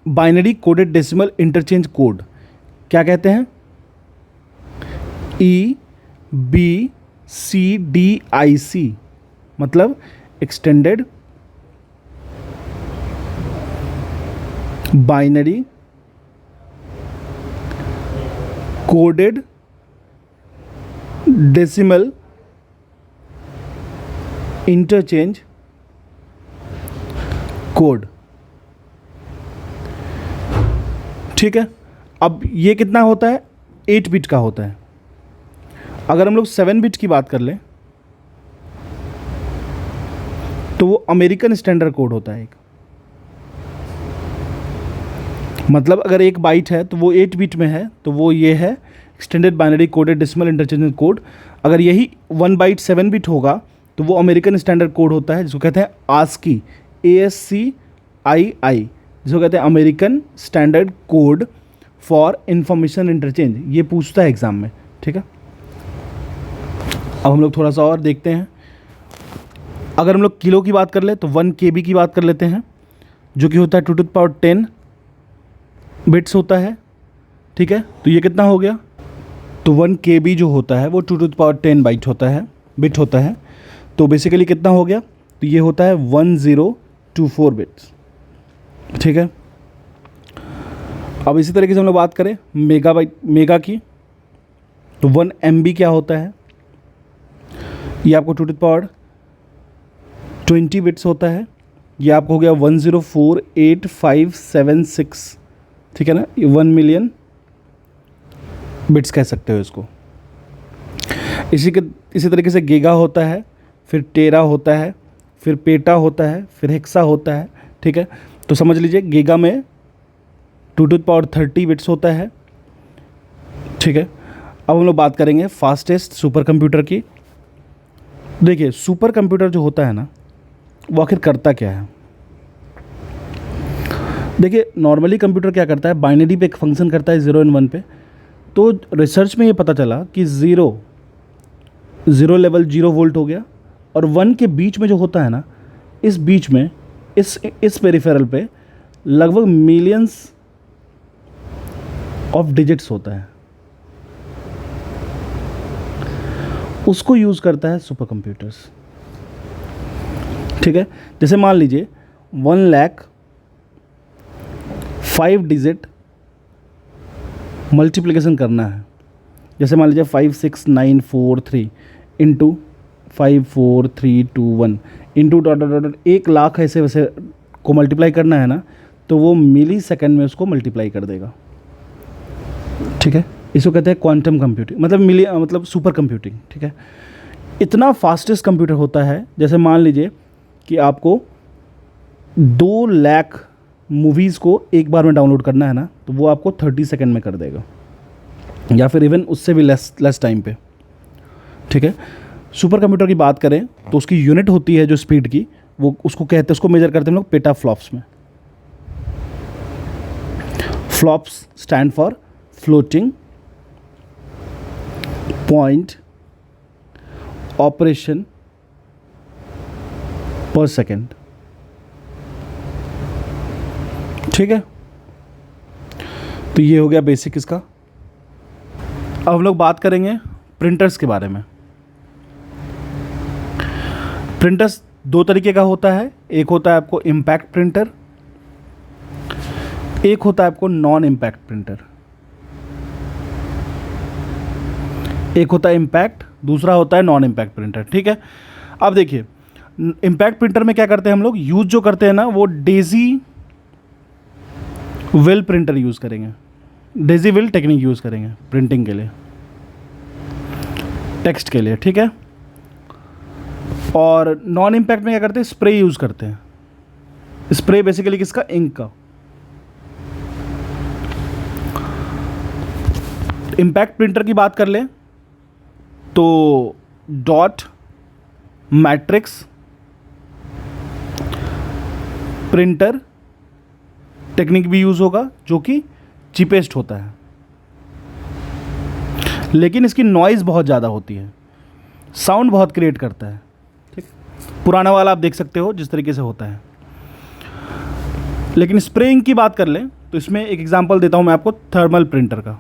binary coded decimal interchange code. क्या कहते हैं? EBCDIC, मतलब extended binary coded decimal interchange code. ठीक है, अब ये कितना होता है? 8 बिट का होता है। अगर हम लोग 7 बिट की बात कर लें तो वो अमेरिकन स्टैंडर्ड कोड होता है एक। मतलब अगर 1 बाइट है तो वो 8 बिट में है, तो वो ये है extended binary coded decimal interchange code. अगर यही 1 बाइट 7 बिट होगा तो वो अमेरिकन स्टैंडर्ड कोड होता है, जिसको कहते हैं ASCII, ASCII, जिसको कहते हैं American standard code for information interchange. ये पूछता है एग्जाम में। ठीक है, अब हम लोग थोड़ा सा और देखते हैं। अगर हम लोग किलो की बात कर ले तो 1 KB की बात कर लेते हैं, जो कि होता है 2 to the power 10 बिट्स होता है। ठीक है, तो ये कितना हो गया? तो 1 KB जो होता है वो 2 to the power 10 बाइट होता है, बिट होता है। तो बेसिकली कितना हो गया? तो ये होता है 1024 बिट्स। ठीक है, अब इसी तरीके से हम लोग बात करें मेगा की, तो 1 MB क्या होता है? ये आपको 2 to the power 20 बिट्स होता है। ये आपको हो गया 104856। ठीक है ना, ये 1 मिलियन बिट्स कह सकते हो इसको। इसी तरीके से गीगा होता है, फिर टेरा होता है, फिर पेटा होता है, फिर हेक्सा होता है। ठीक है, तो समझ लीजिए गीगा में 2 to the power 30 बिट्स होता है। ठीक है, अब हम लोग बात करेंगे फास्टेस्ट सुपर कंप्यूटर की। देखिए सुपर कंप्यूटर जो होता है ना, वो आखिर करता क्या है? देखिए नॉर्मली कंप्यूटर क्या करता है, बाइनरी पे एक फंक्शन करता है 0 और 1 पे। तो रिसर्च में ये पता चला कि ज़ीरो लेवल 0 वोल्ट हो गया, और 1 के बीच में जो होता है ना, इस बीच में इस पेरिफेरल पे लगभग मिलियंस ऑफ डिजिट्स होता है। उसको यूज़ करता है सुपर कंप्यूटर्स। ठीक है, जैसे मान लीजिए 1,05,000 डिजिट मल्टीप्लिकेशन करना है। जैसे मान लीजिए 56943 into 54321 into dot dot dot 1,00,000 ऐसे वैसे को मल्टीप्लाई करना है ना, तो वो मिली सेकेंड में उसको मल्टीप्लाई कर देगा। ठीक है, इसको कहते हैं क्वांटम कंप्यूटिंग, मतलब सुपर कंप्यूटिंग। ठीक है, इतना फास्टेस्ट कंप्यूटर होता है। जैसे मान लीजिए कि आपको 2 लाख मूवीज़ को एक बार में डाउनलोड करना है ना, तो वो आपको 30 सेकेंड में कर देगा, या फिर इवन उससे भी लेस टाइम पे। ठीक है, सुपर कंप्यूटर की बात करें तो उसकी यूनिट होती है जो स्पीड की, वो उसको कहते हैं, उसको मेजर करते हैं हम लोग पेटा फ्लॉप्स में। Flops stand for floating point operation पर सेकेंड। ठीक है, तो ये हो गया बेसिक इसका। अब हम लोग बात करेंगे प्रिंटर्स के बारे में। प्रिंटर्स 2 तरीके का होता है, एक होता है आपको इम्पैक्ट प्रिंटर, एक होता है आपको नॉन इम्पैक्ट प्रिंटर। एक होता है इम्पैक्ट, दूसरा होता है नॉन इम्पैक्ट प्रिंटर। ठीक है, अब देखिए इम्पैक्ट प्रिंटर में क्या करते हैं हम लोग, यूज जो करते हैं ना, वो डेजी विल प्रिंटर यूज़ करेंगे, डेजी विल टेक्निक यूज़ करेंगे प्रिंटिंग के लिए, टेक्स्ट के लिए। ठीक है, और नॉन इम्पैक्ट में क्या करते हैं, स्प्रे यूज़ करते हैं। स्प्रे बेसिकली किसका, इंक का। इम्पैक्ट प्रिंटर की बात कर लें तो डॉट मैट्रिक्स प्रिंटर टेक्निक भी यूज़ होगा, जो कि चीपेस्ट होता है, लेकिन इसकी नॉइज़ बहुत ज़्यादा होती है, साउंड बहुत क्रिएट करता है। ठीक, पुराना वाला आप देख सकते हो जिस तरीके से होता है। लेकिन स्प्रेइंग की बात कर लें तो इसमें एक एग्जांपल देता हूं मैं आपको थर्मल प्रिंटर का,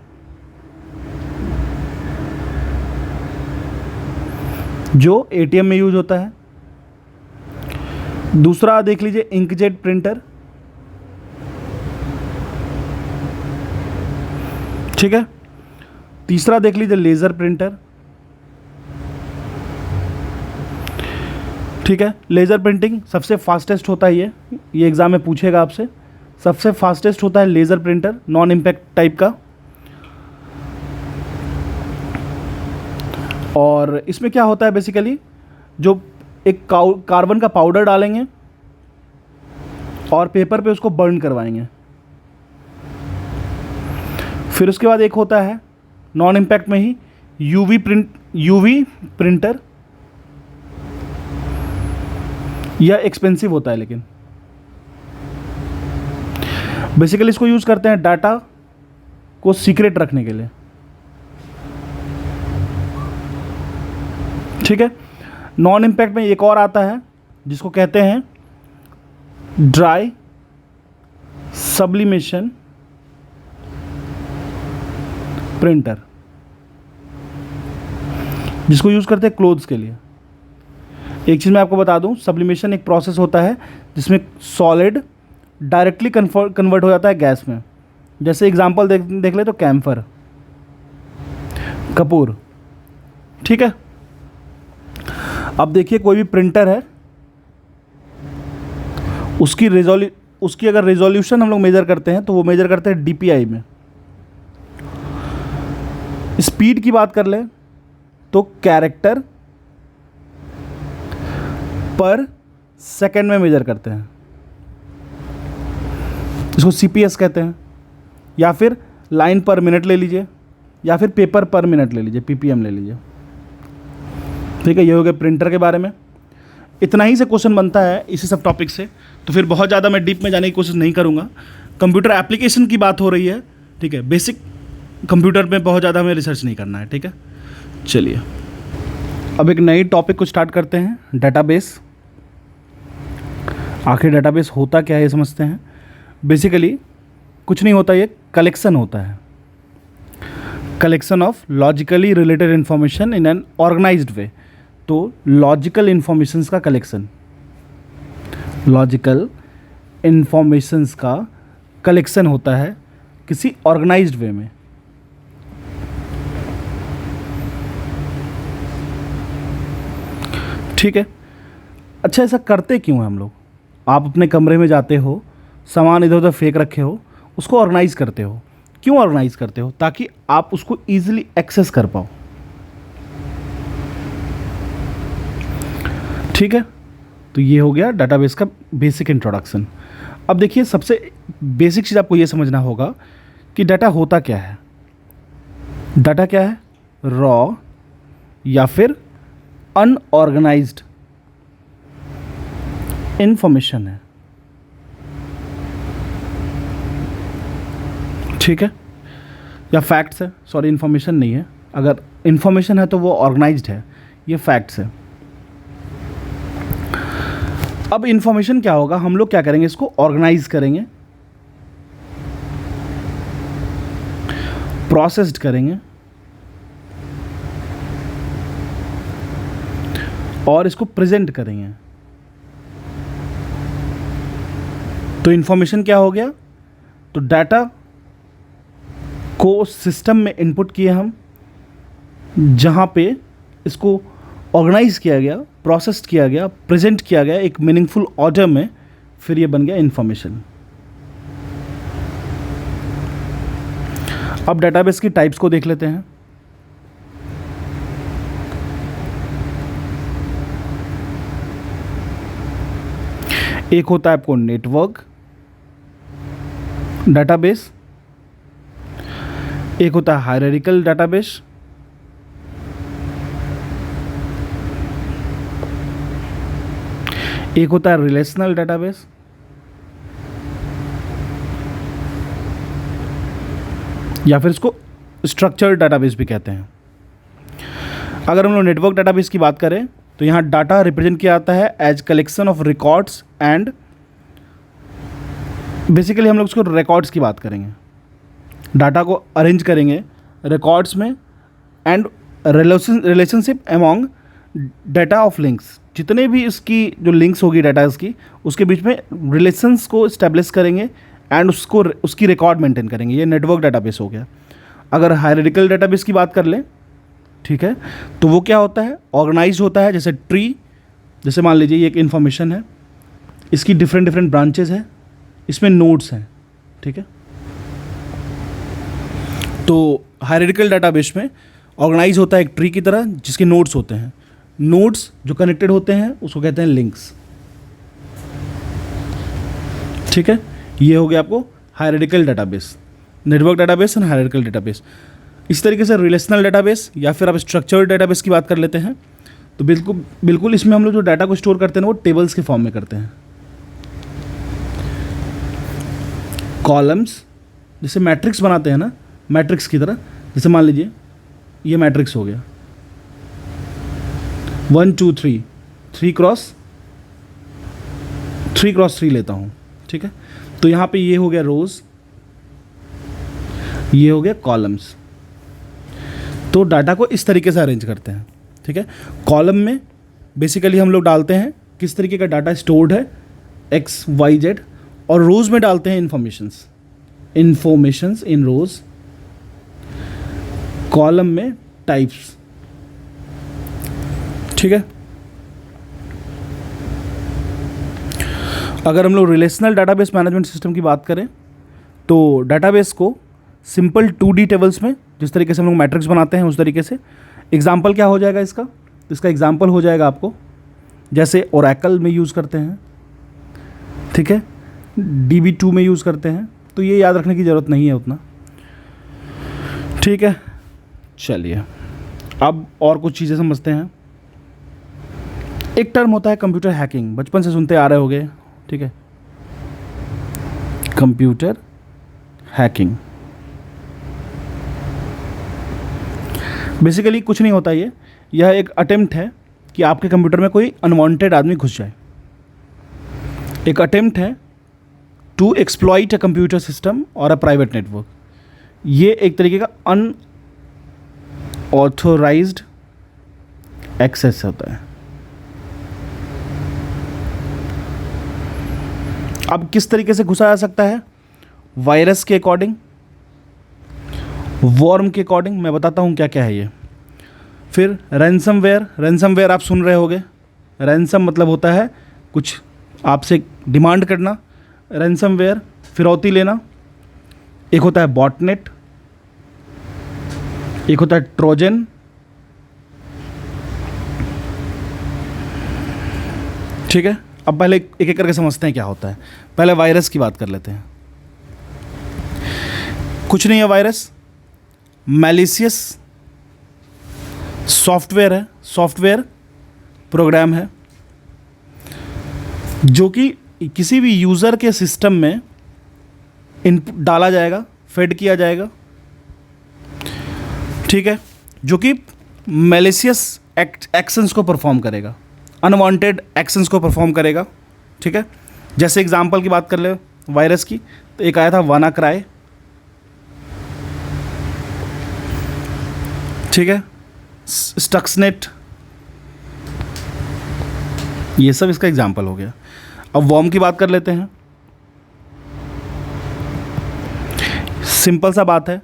जो एटीएम में यूज होता है। दूसरा देख लीजिए इंकजेट प्रिंटर, ठीक है। तीसरा देख लीजिए लेज़र प्रिंटर, ठीक है। लेज़र प्रिंटिंग सबसे फास्टेस्ट होता है, ये एग्ज़ाम में पूछेगा आपसे। सबसे फास्टेस्ट होता है laser printer, non impact type का। और इसमें क्या होता है बेसिकली, जो एक कार्बन का पाउडर डालेंगे और पेपर पे उसको बर्न करवाएंगे। फिर उसके बाद एक होता है नॉन इम्पैक्ट में ही यूवी प्रिंटर। यह एक्सपेंसिव होता है, लेकिन बेसिकली इसको यूज़ करते हैं डाटा को सीक्रेट रखने के लिए, ठीक है। नॉन इम्पैक्ट में एक और आता है जिसको कहते हैं ड्राई सब्लिमेशन प्रिंटर, जिसको यूज़ करते हैं क्लोथ्स के लिए। एक चीज़ मैं आपको बता दूं, सब्लिमेशन एक प्रोसेस होता है जिसमें सॉलिड डायरेक्टली कन्वर्ट हो जाता है गैस में। जैसे एग्जांपल देख ले तो कैम्फर, कपूर, ठीक है। अब देखिए कोई भी प्रिंटर है, उसकी अगर रेजोल्यूशन हम लोग मेज़र करते हैं तो वो मेज़र करते हैं DPI में। स्पीड की बात कर लें तो कैरेक्टर पर सेकंड में मेजर करते हैं, इसको CPS कहते हैं। या फिर लाइन पर मिनट ले लीजिए, या फिर पेपर पर मिनट ले लीजिए, PPM ले लीजिए, ठीक है। ये हो गया प्रिंटर के बारे में। इतना ही से क्वेश्चन बनता है इसी सब टॉपिक से, तो फिर बहुत ज़्यादा मैं डीप में जाने की कोशिश नहीं करूँगा। कंप्यूटर एप्लीकेशन की बात हो रही है, ठीक है। बेसिक कंप्यूटर में बहुत ज़्यादा हमें रिसर्च नहीं करना है, ठीक है। चलिए अब एक नई टॉपिक को स्टार्ट करते हैं, डेटाबेस। आखिर डेटाबेस होता क्या है ये समझते हैं। बेसिकली कुछ नहीं होता, ये कलेक्शन होता है, collection of logically related information in an organised way. तो लॉजिकल इन्फॉर्मेशंस का कलेक्शन, लॉजिकल इन्फॉर्मेशंस का कलेक्शन होता है किसी ऑर्गेनाइज्ड वे में, ठीक है। अच्छा, ऐसा करते क्यों हैं हम लोग? आप अपने कमरे में जाते हो, सामान इधर उधर फेंक रखे हो, उसको ऑर्गेनाइज करते हो। क्यों ऑर्गेनाइज करते हो? ताकि आप उसको ईजिली एक्सेस कर पाओ, ठीक है। तो ये हो गया डेटाबेस का बेसिक इंट्रोडक्शन। अब देखिए सबसे बेसिक चीज़ आपको ये समझना होगा कि डाटा होता क्या है। डाटा क्या है? रॉ या फिर अनऑर्गेनाइज्ड इंफॉर्मेशन है, ठीक है, या फैक्ट्स है। सॉरी, इंफॉर्मेशन नहीं है, अगर इंफॉर्मेशन है तो वो ऑर्गेनाइज्ड है, ये फैक्ट्स है। अब इंफॉर्मेशन क्या होगा, हम लोग क्या करेंगे, इसको ऑर्गेनाइज करेंगे, प्रोसेस्ड करेंगे और इसको प्रेजेंट करेंगे। तो इंफॉर्मेशन क्या हो गया? तो डाटा को सिस्टम में इनपुट किए हम, जहां पे इसको ऑर्गेनाइज किया गया, प्रोसेस्ड किया गया, प्रेजेंट किया गया एक मीनिंगफुल ऑर्डर में, फिर ये बन गया इंफॉर्मेशन। अब डेटाबेस की टाइप्स को देख लेते हैं। एक होता है आपको नेटवर्क डेटाबेस, एक होता है हायरार्किकल डेटाबेस, एक होता है रिलेशनल डेटाबेस, या फिर इसको स्ट्रक्चर्ड डेटाबेस भी कहते हैं। अगर हम लोग नेटवर्क डेटाबेस की बात करें तो यहाँ डाटा रिप्रेजेंट किया जाता है as collection of records and basically हम लोग उसको रिकॉर्ड्स की बात करेंगे, डाटा को अरेंज करेंगे रिकॉर्ड्स में and relationship among data of links, जितने भी इसकी जो लिंक्स होगी डाटा इसकी उसके बीच में रिलेशंस को इस्टेब्लिश करेंगे एंड उसकी रिकॉर्ड मेंटेन करेंगे। ये नेटवर्क डाटाबेस हो गया। अगर हायरार्किकल डाटाबेस की बात कर लें, ठीक है, तो वो क्या होता है, ऑर्गेनाइज होता है जैसे ट्री, जैसे मान लीजिए ये एक इन्फॉर्मेशन है, इसकी डिफरेंट डिफरेंट ब्रांचेज हैं, इसमें नोड्स हैं, ठीक है। तो हायरार्किकल डाटाबेस में ऑर्गेनाइज होता है एक ट्री की तरह जिसके नोड्स होते हैं, नोड्स जो कनेक्टेड होते हैं उसको कहते हैं लिंक्स, ठीक है। ये हो गया आपको hierarchical database, network database and hierarchical database. इस तरीके से रिलेशनल डाटाबेस या फिर आप स्ट्रक्चर्ड डाटाबेस की बात कर लेते हैं, तो बिल्कुल इसमें हम लोग जो डाटा को स्टोर करते हैं वो टेबल्स के फॉर्म में करते हैं। कॉलम्स जैसे मैट्रिक्स बनाते हैं ना, मैट्रिक्स की तरह, जैसे मान लीजिए ये मैट्रिक्स हो गया 1 2 3 3 क्रॉस 3 लेता हूँ, ठीक है। तो यहाँ पे ये हो गया रोज, ये हो गया कॉलम्स। तो डाटा को इस तरीके से अरेंज करते हैं, ठीक है। कॉलम में बेसिकली हम लोग डालते हैं किस तरीके का डाटा स्टोर्ड है एक्स वाई जेड, और रोज में डालते हैं इन्फॉर्मेशंस इन रोज, कॉलम में टाइप्स, ठीक है। अगर हम लोग रिलेशनल डाटाबेस मैनेजमेंट सिस्टम की बात करें तो डाटाबेस को सिंपल 2D टेबल्स में जिस तरीके से हम लोग मैट्रिक्स बनाते हैं उस तरीके से, एग्जाम्पल क्या हो जाएगा इसका, इसका एग्जाम्पल हो जाएगा आपको जैसे ओरेकल में यूज़ करते हैं, ठीक है, DB2 में यूज़ करते हैं, तो ये याद रखने की ज़रूरत नहीं है उतना, ठीक है। चलिए अब और कुछ चीज़ें समझते हैं। एक टर्म होता है कंप्यूटर हैकिंग, बचपन से सुनते आ रहे होंगे, ठीक है, कंप्यूटर हैकिंग। बेसिकली कुछ नहीं होता, यह एक अटेम्प्ट है कि आपके कंप्यूटर में कोई अनवांटेड आदमी घुस जाए, एक अटेम्प्ट है to exploit a computer system और अ प्राइवेट नेटवर्क। ये एक तरीके का अनऑथोराइज्ड एक्सेस होता है। अब किस तरीके से घुसा जा सकता है, वायरस के अकॉर्डिंग, वॉर्म के अकॉर्डिंग, मैं बताता हूँ क्या क्या है ये। फिर रैंसमवेयर आप सुन रहे होंगे, रैंसम मतलब होता है कुछ आपसे डिमांड करना, रैंसमवेयर फिरौती लेना। एक होता है बॉटनेट, एक होता है ट्रोजन, ठीक है। अब पहले एक एक करके समझते हैं क्या होता है। पहले वायरस की बात कर लेते हैं। कुछ नहीं है वायरस, मैलिशियस सॉफ्टवेयर है, सॉफ्टवेयर प्रोग्राम है जो कि किसी भी यूज़र के सिस्टम में इनपुट डाला जाएगा, फेड किया जाएगा, ठीक है, जो कि मैलिशियस एक्शंस को परफॉर्म करेगा, अनवांटेड एक्शंस को परफॉर्म करेगा, ठीक है। जैसे एग्जांपल की बात कर ले वायरस की, तो एक आया था वानाक्राई, ठीक है, स्टक्सनेट, ये सब इसका एग्जांपल हो गया। अब वॉर्म की बात कर लेते हैं। सिंपल सा बात है,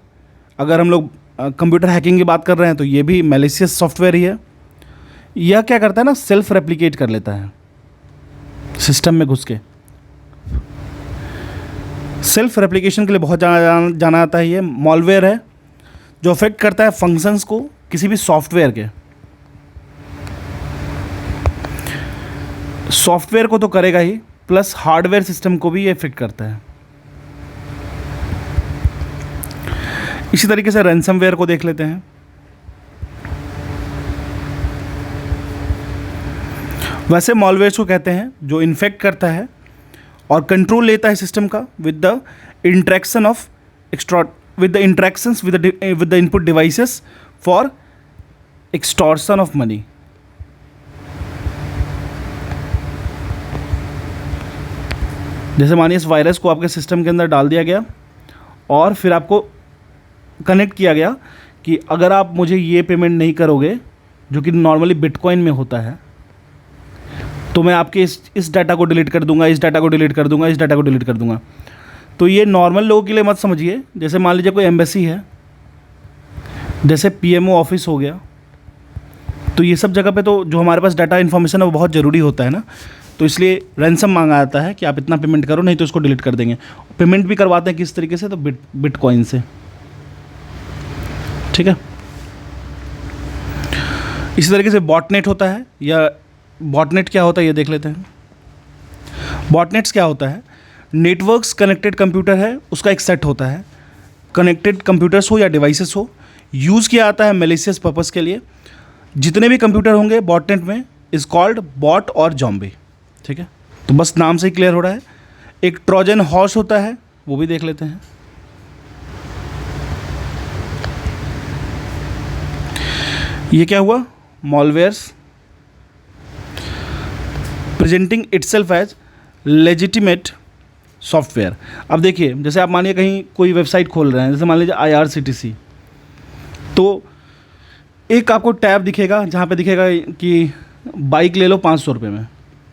अगर हम लोग कंप्यूटर हैकिंग की बात कर रहे हैं तो ये भी मैलिशियस सॉफ्टवेयर ही है। यह क्या करता है ना, सेल्फ रेप्लिकेट कर लेता है सिस्टम में घुस के। सेल्फ रेप्लिकेशन के लिए बहुत जाना जाता है। ये मॉलवेयर है जो अफेक्ट करता है फंक्शंस को किसी भी सॉफ्टवेयर के। सॉफ्टवेयर को तो करेगा ही, प्लस हार्डवेयर सिस्टम को भी ये अफेक्ट करता है। इसी तरीके से रैंसमवेयर को देख लेते हैं। वैसे मॉलवेयर्स को कहते हैं जो इन्फेक्ट करता है और कंट्रोल लेता है सिस्टम का with the interaction of with the interactions with the input devices for extortion of money, जैसे मानिए इस वायरस को आपके सिस्टम के अंदर डाल दिया गया और फिर आपको कनेक्ट किया गया कि अगर आप मुझे ये पेमेंट नहीं करोगे, जो कि नॉर्मली बिटकॉइन में होता है, तो मैं आपके इस डाटा को डिलीट कर दूंगा, इस डाटा को डिलीट कर दूंगा, इस डाटा को डिलीट कर दूंगा। तो ये नॉर्मल लोगों के लिए मत समझिए। जैसे मान लीजिए कोई एम्बेसी है, जैसे पीएमओ ऑफिस हो गया, तो ये सब जगह पे तो जो हमारे पास डाटा इन्फॉर्मेशन है वो बहुत ज़रूरी होता है ना, तो इसलिए रैंसम मांगा जाता है कि आप इतना पेमेंट करो, नहीं तो इसको डिलीट कर देंगे। पेमेंट भी करवाते हैं किस तरीके से, तो बिटकॉइन से, ठीक है। इसी तरीके से बॉटनेट होता है, या बॉटनेट क्या होता है ये देख लेते हैं। बॉटनेट्स क्या होता है, नेटवर्क्स कनेक्टेड कंप्यूटर है, उसका एक सेट होता है। कनेक्टेड कंप्यूटर्स हो या डिवाइसेस हो, यूज़ किया जाता है मैलिशियस पर्पस के लिए। जितने भी कंप्यूटर होंगे बॉटनेट में इज़ कॉल्ड बॉट और जॉम्बी, ठीक है। तो बस नाम से ही क्लियर हो रहा है। एक ट्रोजन हॉर्स होता है, वो भी देख लेते हैं। ये क्या हुआ, malwares presenting itself as legitimate software. अब देखिए, जैसे आप मानिए कहीं कोई वेबसाइट खोल रहे हैं, जैसे मान लीजिए IRCTC, तो एक आपको टैब दिखेगा जहाँ पे दिखेगा कि बाइक ले लो 500 रुपये में,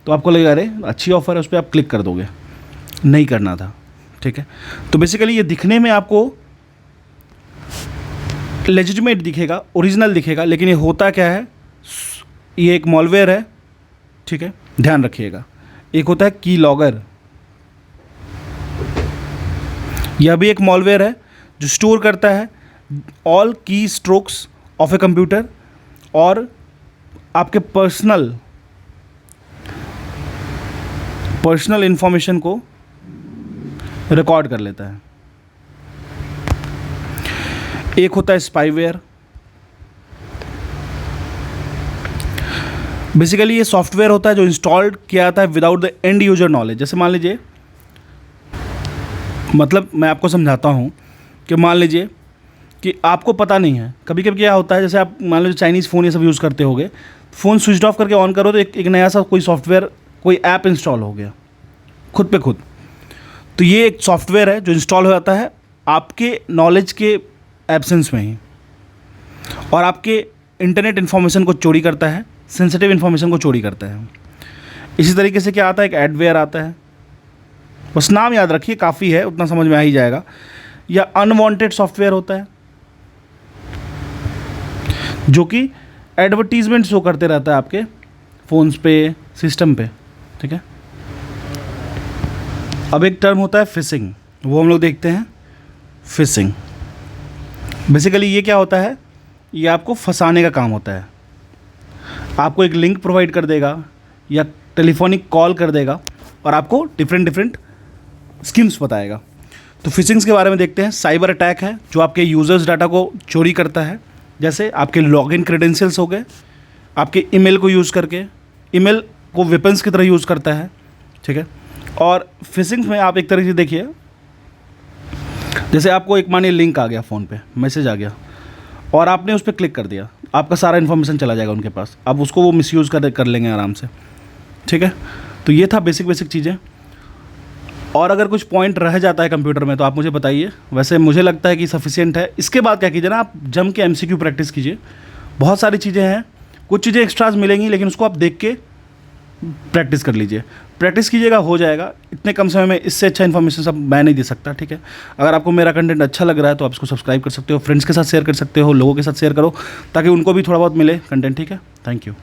तो आपको लगेगा अरे अच्छी ऑफ़र है, उस पर आप क्लिक कर दोगे। नहीं करना था, ठीक है। तो बेसिकली ये दिखने में आपको लेजिटिमेट दिखेगा, ओरिजिनल दिखेगा, लेकिन ये होता क्या है, ये एक मॉलवेयर है, ठीक है, ध्यान रखिएगा। एक होता है की लॉगर, यह भी एक मॉलवेयर है जो स्टोर करता है ऑल की स्ट्रोक्स ऑफ ए कंप्यूटर और आपके पर्सनल इंफॉर्मेशन को रिकॉर्ड कर लेता है। एक होता है स्पाईवेयर। बेसिकली ये सॉफ्टवेयर होता है जो इंस्टॉल्ड किया जाता है without the end user knowledge. जैसे मान लीजिए, मतलब मैं आपको समझाता हूँ कि मान लीजिए कि आपको पता नहीं है, कभी कभी क्या होता है, जैसे आप मान लीजिए चाइनीज़ फ़ोन ये सब यूज़ करते होगे, फ़ोन स्विच ऑफ करके ऑन करो तो एक नया सा कोई सॉफ्टवेयर, कोई ऐप इंस्टॉल हो गया खुद पे खुद। तो ये एक सॉफ्टवेयर है जो इंस्टॉल हो जाता है आपके नॉलेज के एब्सेंस में ही, और आपके इंटरनेट इन्फॉर्मेशन को चोरी करता है, सेंसिटिव इन्फॉर्मेशन को चोरी करता है। इसी तरीके से क्या आता है, एक एडवेयर आता है, बस नाम याद रखिए, काफ़ी है, उतना समझ में आ ही जाएगा। या अनवांटेड सॉफ्टवेयर होता है जो कि एडवर्टीजमेंट शो करते रहता है आपके फ़ोन्स पे, सिस्टम पे, ठीक है। अब एक टर्म होता है फिशिंग, वो हम लोग देखते हैं। फिशिंग बेसिकली ये क्या होता है, ये आपको फंसाने का काम होता है। आपको एक लिंक प्रोवाइड कर देगा या टेलीफोनिक कॉल कर देगा और आपको डिफरेंट स्कीम्स बताएगा। तो फिशिंग्स के बारे में देखते हैं। साइबर अटैक है जो आपके यूज़र्स डाटा को चोरी करता है, जैसे आपके लॉगिन क्रेडेंशियल्स हो गए, आपके ईमेल को यूज़ करके, ईमेल को वेपन्स की तरह यूज़ करता है, ठीक है। और फिशिंग्स में आप एक तरीके से देखिए, जैसे आपको एक मानिए लिंक आ गया, फ़ोन पे मैसेज आ गया और आपने उस पर क्लिक कर दिया, आपका सारा इन्फॉर्मेशन चला जाएगा उनके पास। अब उसको वो मिसयूज़ कर लेंगे आराम से, ठीक है। तो ये था बेसिक चीज़ें। और अगर कुछ पॉइंट रह जाता है कंप्यूटर में तो आप मुझे बताइए। वैसे मुझे लगता है कि सफिशिएंट है। इसके बाद क्या कीजिए ना, आप जम के MCQ प्रैक्टिस कीजिए। बहुत सारी चीज़ें हैं, कुछ चीज़ें एक्स्ट्राज मिलेंगी, लेकिन उसको आप देख के प्रैक्टिस कर लीजिए। प्रैक्टिस कीजिएगा, हो जाएगा। इतने कम समय में इससे अच्छा इन्फॉर्मेशन सब मैं नहीं दे सकता, ठीक है। अगर आपको मेरा कंटेंट अच्छा लग रहा है तो आप इसको सब्सक्राइब कर सकते हो, फ्रेंड्स के साथ शेयर कर सकते हो, लोगों के साथ शेयर करो ताकि उनको भी थोड़ा बहुत मिले कंटेंट, ठीक है। Thank you.